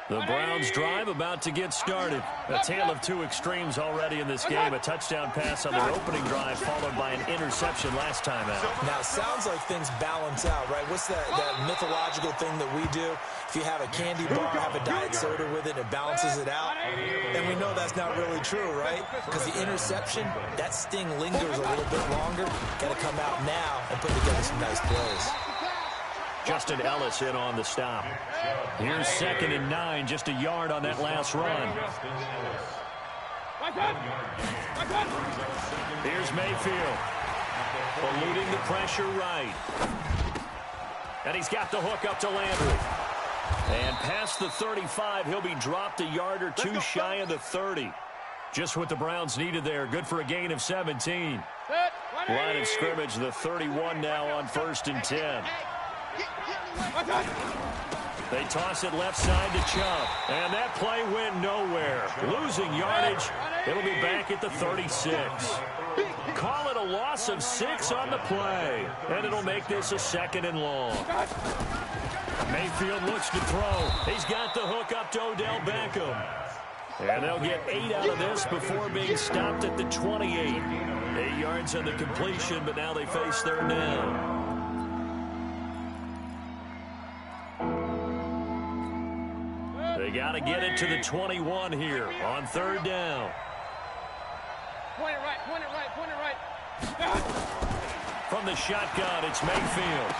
The Browns drive about to get started. A tale of two extremes already in this game. A touchdown pass on their opening drive followed by an interception last time out. Now, it sounds like things balance out, right? What's that mythological thing that we do? If you have a candy bar, have a diet soda with it, it balances it out. And we know that's not really true, right? Because the interception, that sting lingers a little bit longer. Got to come out now and put together some nice plays. Justin Ellis in on the stop. Here's 2nd and 9, just a yard on that last run. Here's Mayfield. Eluding the pressure right. And he's got the hook up to Landry. And past the 35, he'll be dropped a yard or two shy of the 30. Just what the Browns needed there. Good for a gain of 17. Line of scrimmage, the 31 now on 1st and 10. They toss it left side to Chubb. And that play went nowhere. Losing yardage. It'll be back at the 36. Call it a loss of 6 on the play. And it'll make this a 2nd and long. Mayfield looks to throw. He's got the hook up to Odell Beckham. And they'll get 8 out of this before being stopped at the 28. 8 yards on the completion, but now they face 3rd down. They got to get it to the 21 here on 3rd down. Point it right, point it right, point it right. From the shotgun, it's Mayfield.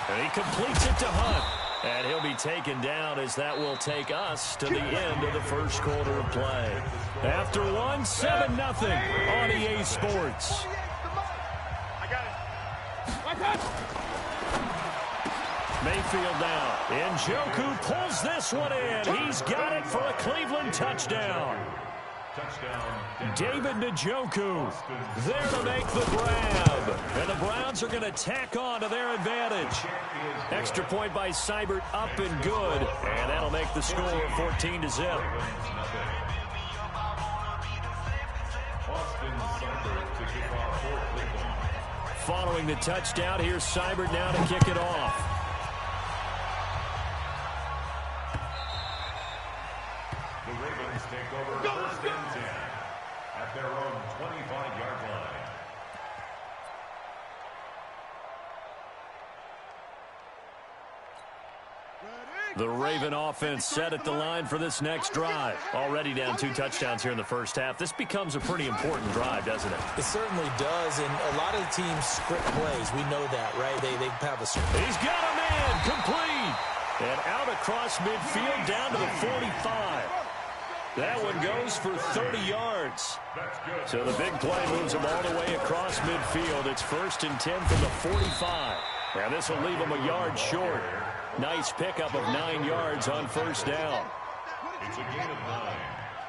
And he completes it to Hunt. And he'll be taken down as that will take us to the end of the first quarter of play. After one, 7-0 on EA Sports. I got it. Mayfield now. Njoku pulls this one in. He's got it for a Cleveland touchdown. David Njoku there to make the grab. And the Browns are going to tack on to their advantage. Extra point by Seibert up and good. And that'll make the score 14-0. Following the touchdown, here's Seibert now to kick it off. The Ravens take over 1st and 10 at their own 25-yard line. The Raven offense set at the line for this next drive. Already down 2 touchdowns here in the first half. This becomes a pretty important drive, doesn't it? It certainly does, and a lot of the teams script plays. We know that, right? They have a script. He's got a man, complete. And out across midfield down to the 45. That one goes for 30 yards. So the big play moves him all the way across midfield. It's 1st and 10 from the 45. And this will leave him a yard short. Nice pickup of 9 yards on 1st down. It's a gain of 9.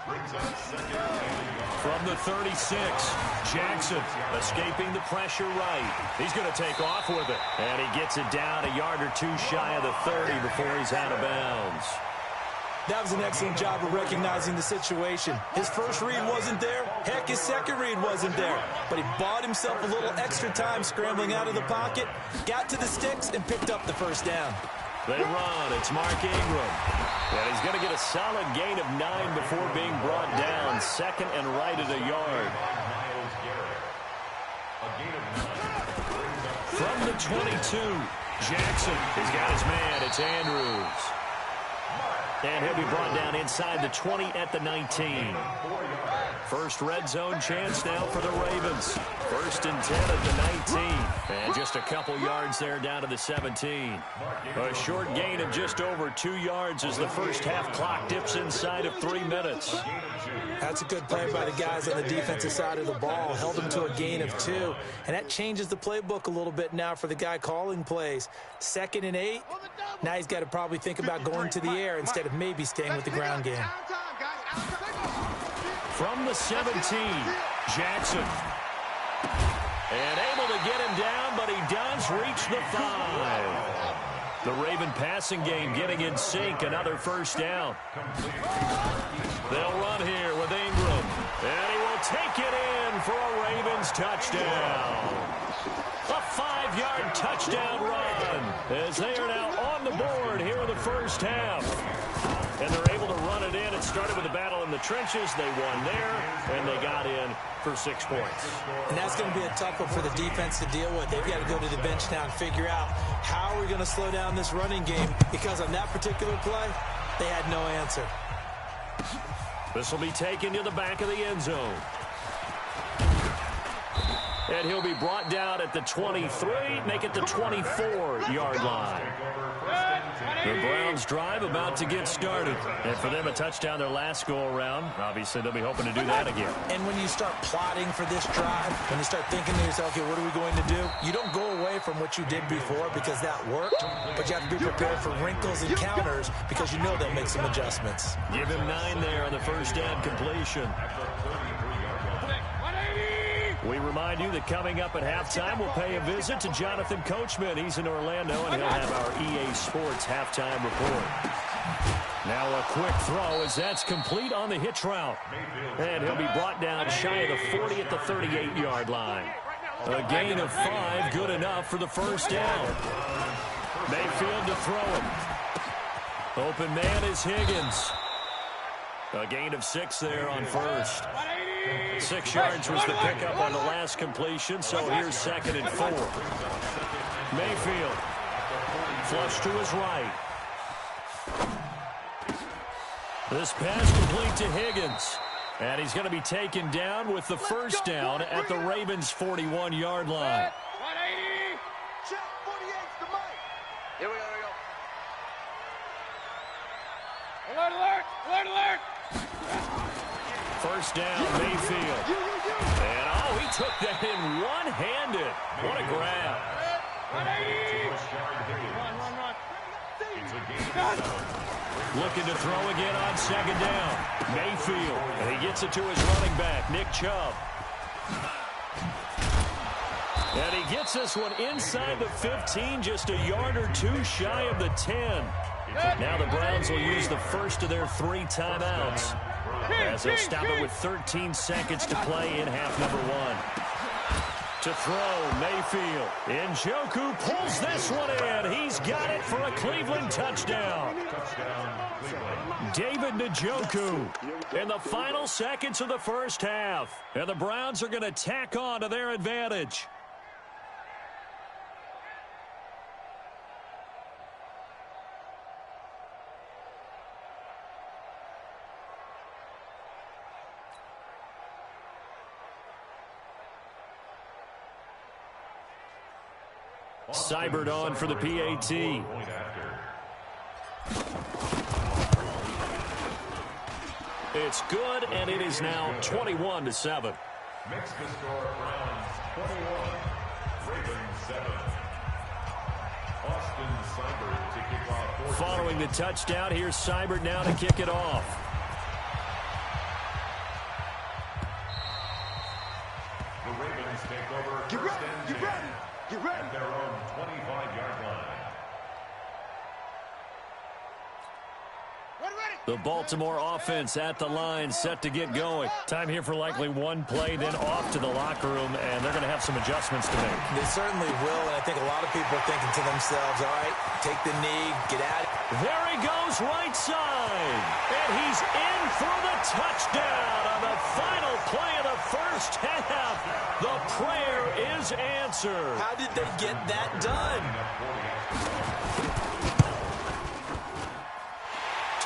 Brings up 2nd and 8. From the 36, Jackson escaping the pressure right. He's going to take off with it. And he gets it down a yard or two shy of the 30 before he's out of bounds. That was an excellent job of recognizing the situation. His first read wasn't there. Heck, his second read wasn't there. But he bought himself a little extra time scrambling out of the pocket, got to the sticks, and picked up the 1st down. They run. It's Mark Ingram. And he's going to get a solid gain of 9 before being brought down. 2nd and right at a yard. From the 22, Jackson. He's got his man. It's Andrews. And he'll be brought down inside the 20 at the 19. First red zone chance now for the Ravens. 1st and 10 at the 19. And just a couple yards there down to the 17. A short gain of just over 2 yards as the first half clock dips inside of 3 minutes. That's a good play by the guys on the defensive side of the ball. Held them to a gain of 2. And that changes the playbook a little bit now for the guy calling plays. 2nd and 8. Now he's got to probably think about going to the air instead of maybe staying with the ground game. From the 17, Jackson. And able to get him down, but he does reach the 5. The Raven passing game getting in sync. Another first down. They'll run here with Ingram. And he will take it in for a Ravens touchdown. A 5-yard touchdown run as they are now on the board here in the first half. And they're able to run it in. It started with a battle in the trenches. They won there, and they got in for 6 points. And that's going to be a tough one for the defense to deal with. They've got to go to the bench now and figure out how are we going to slow down this running game, because on that particular play, they had no answer. This will be taken to the back of the end zone. And he'll be brought down at the 23, make it the 24-yard line. The Browns drive about to get started. And for them, a touchdown their last go-around. Obviously, they'll be hoping to do that again. And when you start plotting for this drive, when you start thinking to yourself, okay, what are we going to do? You don't go away from what you did before because that worked, but you have to be prepared for wrinkles and counters because you know they'll make some adjustments. Give him 9 there on the first down completion. We remind you that coming up at halftime, we'll pay a visit to Jonathan Coachman. He's in Orlando, and he'll have our EA Sports halftime report. Now a quick throw as that's complete on the hitch route. And he'll be brought down shy of the 40 at the 38-yard line. A gain of 5, good enough for the first down. Mayfield to throw him. Open man is Higgins. A gain of 6 there on first. 6 yards was the pickup on the last completion, so here's 2nd and 4. Mayfield, flush to his right. This pass complete to Higgins. And he's going to be taken down with the first down at the Ravens' 41-yard line. Here we go, Alert, alert, alert, alert! First down, Mayfield. And, oh, he took that in one-handed. What a grab. Looking to throw again on 2nd down. Mayfield. And he gets it to his running back, Nick Chubb. And he gets this one inside the 15, just a yard or 2 shy of the 10. Now the Browns will use the first of their 3 timeouts, as they'll stop it with 13 seconds to play in half number 1. To throw, Mayfield. Njoku pulls this one in. He's got it for a Cleveland touchdown. David Njoku in the final seconds of the first half. And the Browns are going to tack on to their advantage. Seibert on for the PAT. It's good, and it is now 21-7. Makes the score Browns 21, Ravens 7. Austin Seibert to kick off. Following the touchdown, here's Seibert now to kick it off. The Ravens take over first and 10 at their own 25-yard line. The Baltimore offense at the line, set to get going. Time here for likely one play, then off to the locker room, and they're going to have some adjustments to make. They certainly will, and I think a lot of people are thinking to themselves, all right, take the knee, get at it. There he goes, right side. And he's in for the touchdown on the final play of the first half. The prayer is answered. How did they get that done?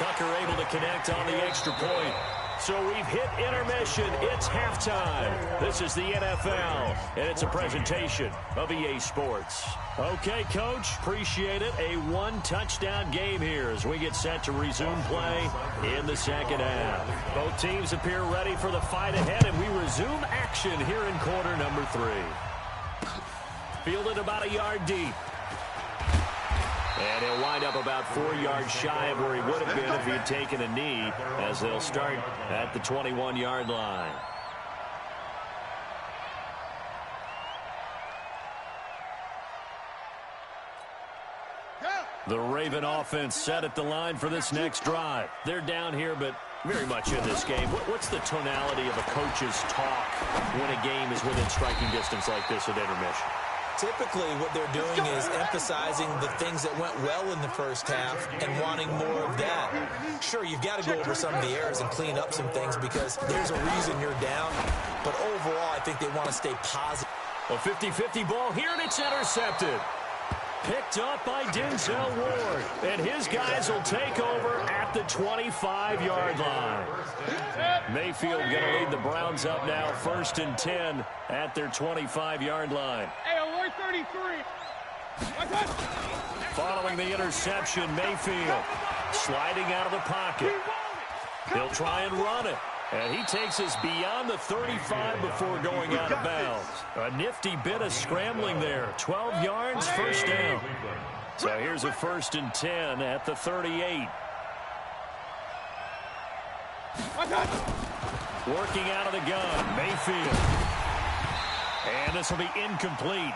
Tucker able to connect on the extra point. So we've hit intermission. It's halftime. This is the NFL, and it's a presentation of EA Sports. Okay, Coach, appreciate it. A one-touchdown game here as we get set to resume play in the second half. Both teams appear ready for the fight ahead, and we resume action here in quarter number 3. Fielded about a yard deep. And he'll wind up about 4 yards shy of where he would have been if he had taken a knee, as they'll start at the 21-yard line. The Raven offense set at the line for this next drive. They're down here, but very much in this game. What's the tonality of a coach's talk when a game is within striking distance like this at intermission? Typically, what they're doing is emphasizing the things that went well in the first half and wanting more of that. Sure, you've got to go over some of the errors and clean up some things because there's a reason you're down. But overall, I think they want to stay positive. A 50-50 ball here, and it's intercepted. Picked up by Denzel Ward. And his guys will take over at the 25-yard line. Mayfield going to lead the Browns up now, 1st and 10 at their 25-yard line. Hey, alert 33. Following the interception, Mayfield sliding out of the pocket. He'll try and run it. And he takes us beyond the 35 before going out of bounds. A nifty bit of scrambling there. 12 yards, first down. So here's a 1st and 10 at the 38. Working out of the gun, Mayfield. And this will be incomplete.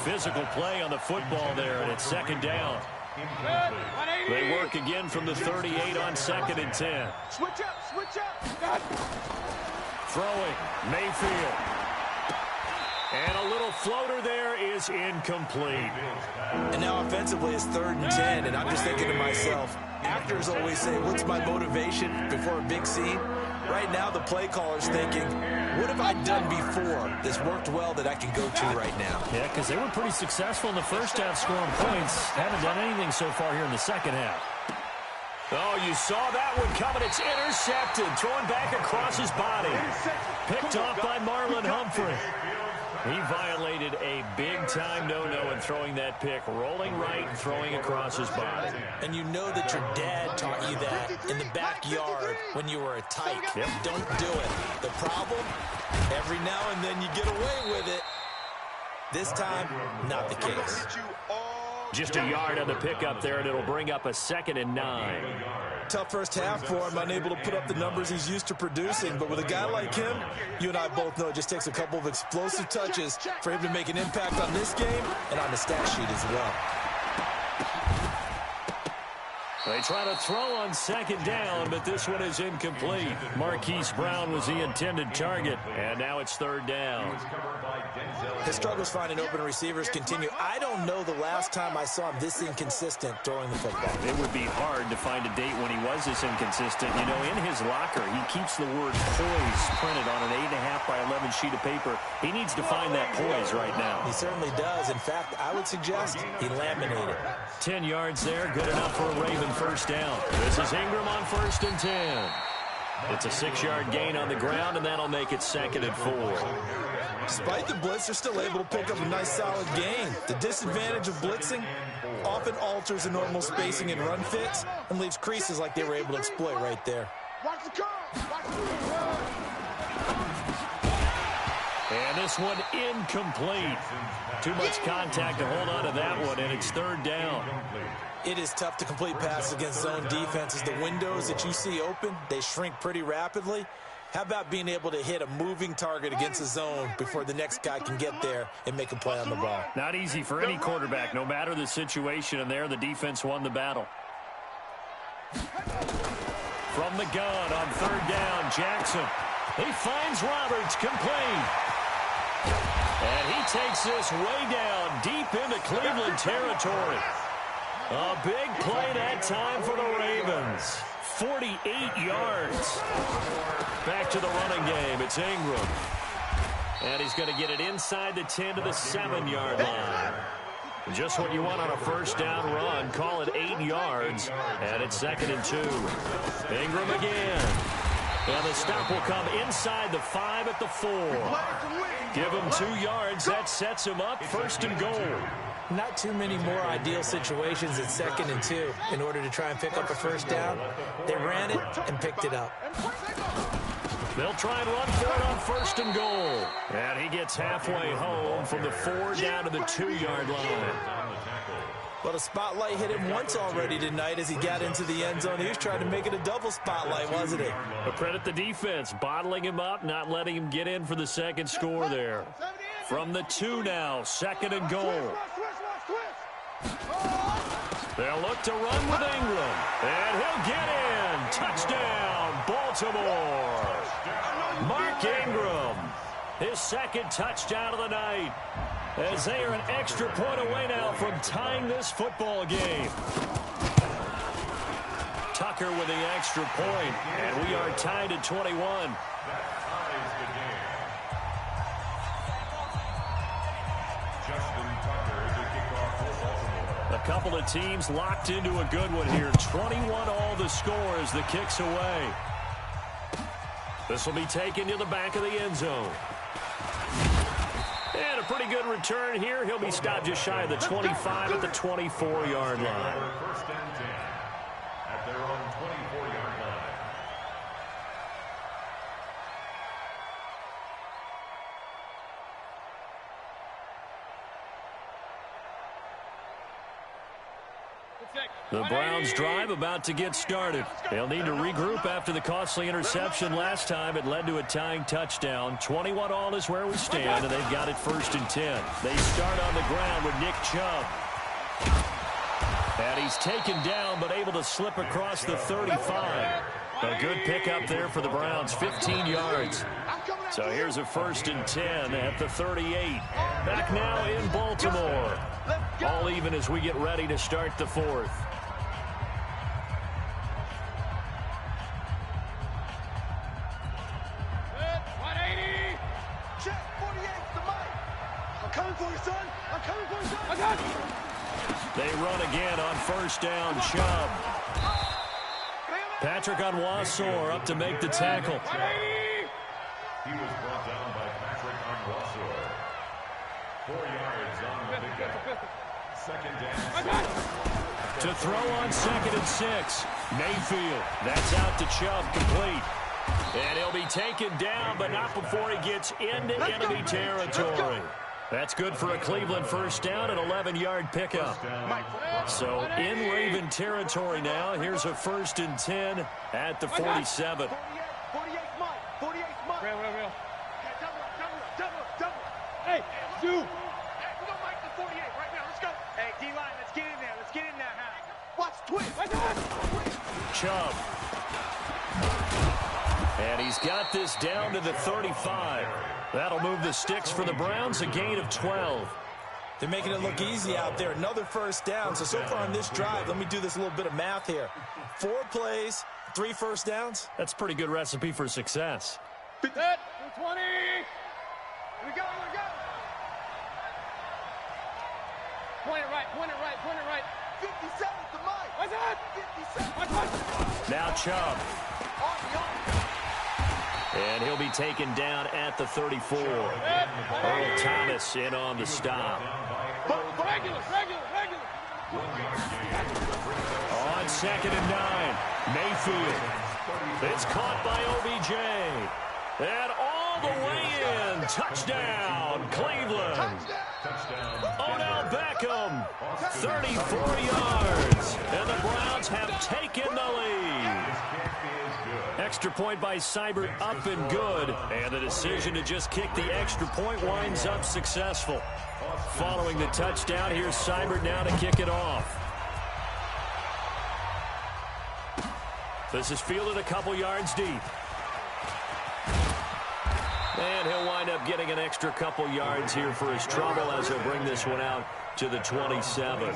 Physical play on the football there, and it's 2nd down. They work again from the 38 on 2nd and 10. Switch up. Throwing, Mayfield. And a little floater there is incomplete. And now offensively it's 3rd and 10, and I'm just thinking to myself, actors always say, what's my motivation before a big scene? Right now the play caller's thinking, what have I done before that's worked well that I can go to right now? Yeah, because they were pretty successful in the first half scoring points. Haven't done anything so far here in the second half. Oh, you saw that one coming. It's intercepted. Throwing back across his body. Picked off by Marlon Humphrey. He violated a big-time no-no in throwing that pick. Rolling right and throwing across his body. And you know that your dad taught you that in the backyard when you were a tyke. Yep. Don't do it. The problem, every now and then you get away with it. This time, not the case. Just a yard on the pickup there, and it'll bring up a 2nd and 9. Tough first half for him, unable to put up the numbers he's used to producing. But with a guy like him, you and I both know it just takes a couple of explosive touches for him to make an impact on this game and on the stat sheet as well. They try to throw on 2nd down, but this one is incomplete. Marquise Brown was the intended target, and now it's 3rd down. His struggles finding open receivers continue. I don't know the last time I saw him this inconsistent throwing the football. It would be hard to find a date when he was this inconsistent. You know, in his locker, he keeps the word poise printed on an 8.5 by 11 sheet of paper. He needs to find that poise right now. He certainly does. In fact, I would suggest he laminated. 10 yards there, good enough for a Raven first down. This is Ingram on 1st and 10. It's a 6-yard gain on the ground, and that'll make it 2nd and 4. Despite the blitz, they're still able to pick up a nice, solid gain. The disadvantage of blitzing often alters the normal spacing and run fits and leaves creases like they were able to exploit right there. And this one incomplete. Too much contact to hold on to that one, and it's 3rd down. It is tough to complete passes against zone defenses. The windows that you see open, they shrink pretty rapidly. How about being able to hit a moving target against a zone before the next guy can get there and make a play on the ball? Not easy for any quarterback, no matter the situation, and there the defense won the battle. From the gun on 3rd down, Jackson. He finds Roberts, complete. And he takes this way down, deep into Cleveland territory. A big play that time for the Ravens. 48 yards. Back to the running game. It's Ingram. And he's going to get it inside the 10 to the 7-yard line. Just what you want on a first down run. Call it 8 yards, and it's 2nd and 2. Ingram again. And the stop will come inside the 5 at the 4. Give him 2 yards. That sets him up 1st and goal. Not too many more ideal situations at 2nd and 2 in order to try and pick up a first down. They ran it and picked it up. They'll try and run for it on 1st and goal. And he gets halfway home from the 4 down to the 2-yard line. Well, the spotlight hit him once already tonight as he got into the end zone. He was trying to make it a double spotlight, wasn't it? But credit the defense, bottling him up, not letting him get in for the second score there. From the 2 now, 2nd and goal. They'll look to run with Ingram. And he'll get in. Touchdown, Baltimore. Mark Ingram, his 2nd touchdown of the night, as they are an extra point away now from tying this football game. Tucker with the extra point, and we are tied at 21. A couple of teams locked into a good one here. 21 all the score as the kick's away. This will be taken to the back of the end zone. And a pretty good return here. He'll be stopped just shy of the 25 at the 24-yard line. 1st and 10 at their own 24-yard line. The Browns drive about to get started. They'll need to regroup after the costly interception last time. It led to a tying touchdown. 21 all is where we stand, and they've got it 1st and 10. They start on the ground with Nick Chubb. And he's taken down but able to slip across the 35. A good pickup there for the Browns, 15 yards. So here's a 1st and 10 at the 38. Back now in Baltimore. All even as we get ready to start the 4th. They run again on 1st down. Chubb. Patrick Onwuasor up to make the tackle. He was brought down by Patrick Onwuasor. 4 yards on the pickup. 2nd down. To throw on 2nd and 6. Mayfield. That's out to Chubb, complete. And he'll be taken down, but not before he gets into enemy territory. That's good for a Cleveland 1st down, an 11-yard pickup. So in Raven territory now. Here's a 1st and 10 at the 47. 48 Mike. 48 Mike. Real. Hey, Stu. Hey, we gonna Mike the 48 right now. Let's go. Hey, D-line, let's get in there. Let's get in there, huh? Watch twist. Chubb. And he's got this down to the 35. That'll move the sticks for the Browns, a gain of 12. They're making it look easy out there. Another 1st down. So far on this drive, let me do this little bit of math here. 4 plays, 3 1st downs. That's a pretty good recipe for success. Set, 20. Here we go. Point it right. 57 to Mike. What's that? 57. Now Chubb. And he'll be taken down at the 34. Earl Thomas in on the stop. Regular. On 2nd and 9. Mayfield. It's caught by OBJ. And all the way in. Touchdown, Cleveland. Odell Beckham. 34 yards. And the Browns have taken the lead. Extra point by Seibert up and good. And the decision to just kick the extra point winds up successful. Following the touchdown, here's Seibert now to kick it off. This is fielded a couple yards deep. And he'll wind up getting an extra couple yards here for his trouble as he'll bring this one out to the 27.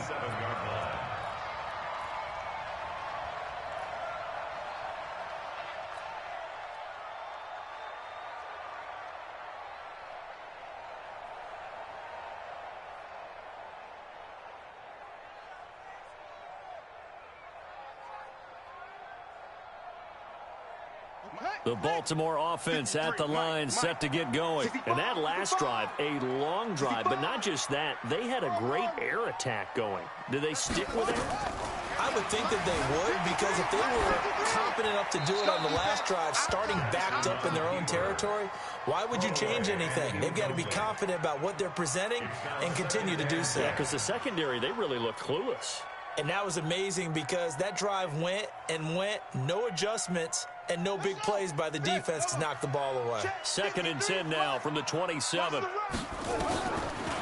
The Baltimore offense at the line, set to get going. And that last drive, a long drive, but not just that. They had a great air attack going. Do they stick with it? I would think that they would, because if they were competent enough to do it on the last drive, starting backed up in their own territory, why would you change anything? They've got to be confident about what they're presenting and continue to do so. Yeah, because the secondary, they really look clueless. And that was amazing because that drive went and went, no adjustments, and no big plays by the defense to knock the ball away. 2nd and 10 now from the 27.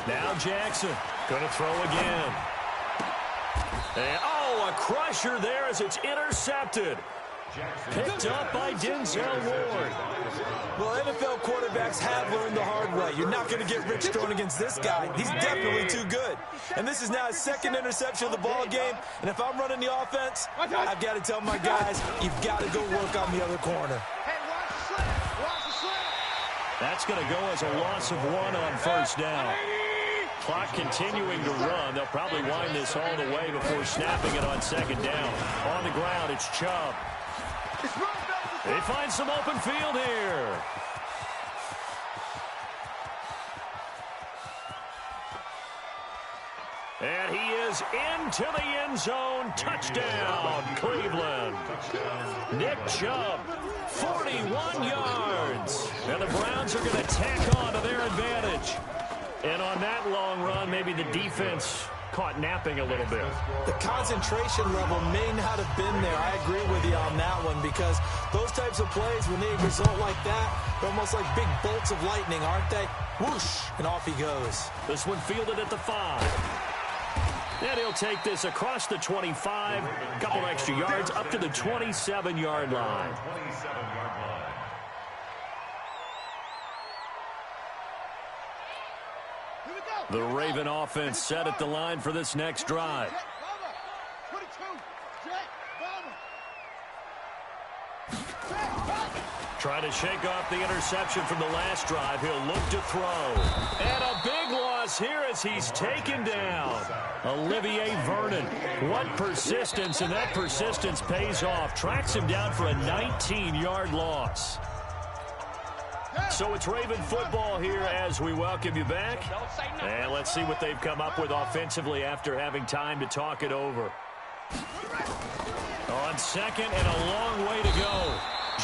Now Jackson going to throw again. And, a crusher there as it's intercepted. Picked up by Denzel Ward. Well, NFL quarterbacks have learned the hard way. You're not going to get rich throwing against this guy. He's definitely too good. And this is now his 2nd interception of the ball game. And if I'm running the offense, I've got to tell my guys, you've got to go work on the other corner. That's going to go as a loss of 1 on 1st down. Clock continuing to run. They'll probably wind this all the way before snapping it on 2nd down. On the ground, it's Chubb. They find some open field here. And he is into the end zone. Touchdown, Cleveland. Nick Chubb, 41 yards. And the Browns are going to tack on to their advantage. And on that long run, maybe the defense caught napping a little bit. The concentration level may not have been there. I agree with you on that one, because those types of plays, when they result like that, they're almost like big bolts of lightning, aren't they? Whoosh, and off he goes. This one fielded at the 5. And he'll take this across the 25, a couple extra yards, up to the 27-yard line. The Raven offense set at the line for this next drive. Trying to shake off the interception from the last drive. He'll look to throw. And a big loss here as he's taken down. Olivier Vernon. What persistence, and that persistence pays off. Tracks him down for a 19-yard loss. So it's Raven football here as we welcome you back. And let's see what they've come up with offensively after having time to talk it over. On 2nd and a long way to go.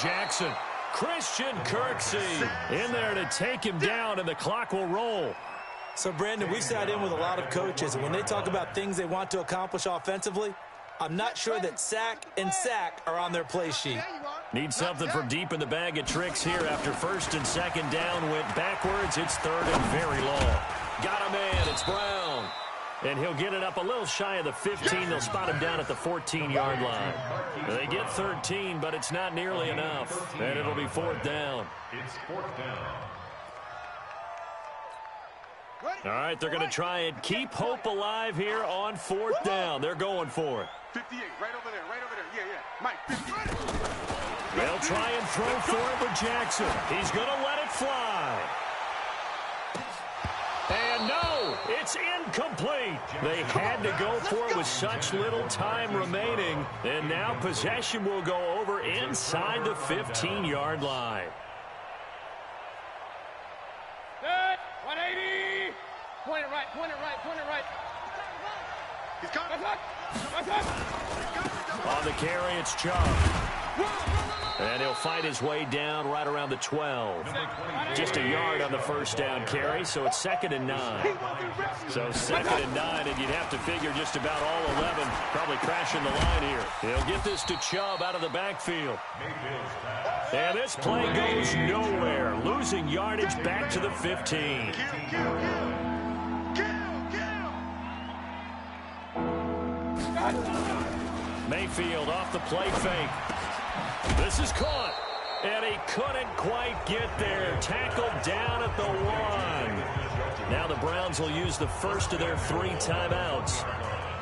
Jackson, Christian Kirksey in there to take him down, and the clock will roll. So, Brandon, we've sat in with a lot of coaches, and when they talk about things they want to accomplish offensively, I'm not sure that sack and sack are on their play sheet. Need something from deep in the bag of tricks here after 1st and 2nd down went backwards. It's 3rd and very long. Got a man. It's Brown. And he'll get it up a little shy of the 15. They'll spot him down at the 14-yard line. They get 13, but it's not nearly enough. And it'll be 4th down. It's 4th down. All right, they're going to try and keep hope alive here on 4th down. They're going for it. 58, right over there, right over there. Yeah. Mike, 58. They'll try and throw for it with Jackson. He's going to let it fly. And no, it's incomplete. They had to go for it with such little time remaining. And now possession will go over inside the 15-yard line. 180. Point it right, point it right, point it right. He's coming. On the carry, it's Chubb. And he'll fight his way down right around the 12. Just a yard on the 1st down carry, so it's 2nd and 9. So 2nd and 9, and you'd have to figure just about all 11 probably crashing the line here. He'll get this to Chubb out of the backfield. And this play goes nowhere. Losing yardage back to the 15. Mayfield off the play fake. This is caught, and he couldn't quite get there. Tackled down at the 1. Now the Browns will use the first of their 3 timeouts.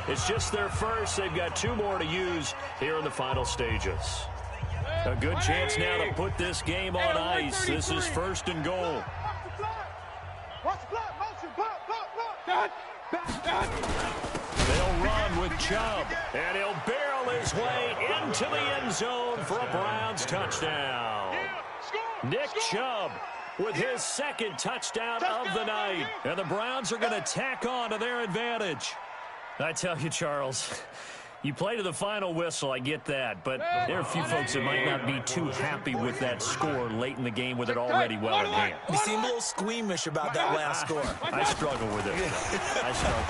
It's just their first. They've got 2 more to use here in the final stages. A good chance now to put this game on ice. This is 1st and goal. They'll run with Chubb, and he'll barrel his way into the end zone for a Browns touchdown. Nick Chubb with his second touchdown of the night. And the Browns are going to tack on to their advantage. I tell you, Charles, you play to the final whistle, I get that. But there are a few folks that might not be too happy with that score late in the game with it already well in hand. You seem a little squeamish about that last score. I struggle with it. I struggle.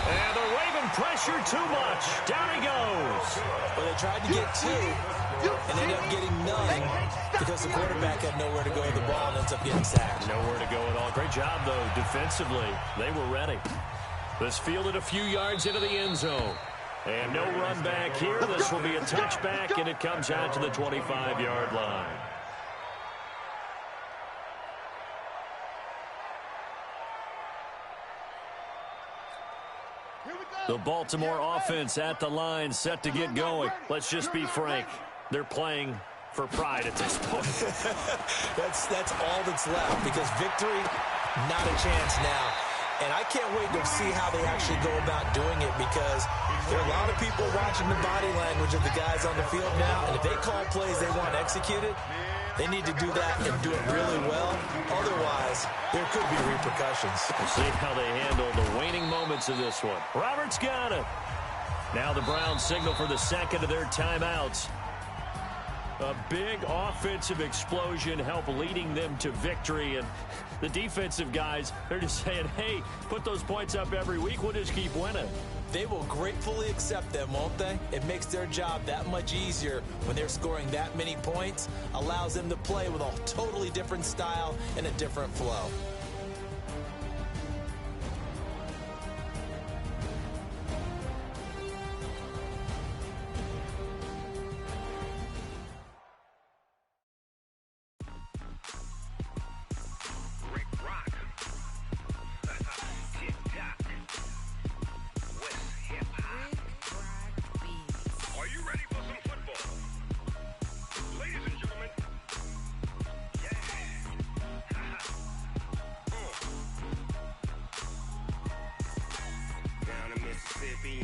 And they're waving pressure too much. Down he goes. Well, they tried to get two and ended up getting none because the quarterback had nowhere to go with the ball and ends up getting sacked. Nowhere to go at all. Great job, though, defensively. They were ready. This fielded a few yards into the end zone. And no run back here. This will be a touchback, and it comes out to the 25-yard line. The Baltimore offense at the line, set to get going. Let's just be frank. They're playing for pride at this point. That's all that's left, because victory, not a chance now. And I can't wait to see how they actually go about doing it, because there are a lot of people watching the body language of the guys on the field now, and if they call plays they want executed, they need to do that and do it really well. Otherwise, there could be repercussions. We'll see how they handle the waning moments of this one. Roberts got it. Now the Browns signal for the second of their timeouts. A big offensive explosion help leading them to victory. And the defensive guys, they're just saying, hey, put those points up every week. We'll just keep winning. They will gratefully accept them, won't they? It makes their job that much easier when they're scoring that many points. Allows them to play with a totally different style and a different flow.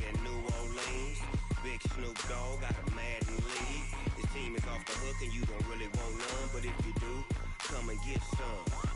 and New Orleans. Big Snoop Dogg got a Madden league. His team is off the hook and you don't really want none, but if you do, come and get some.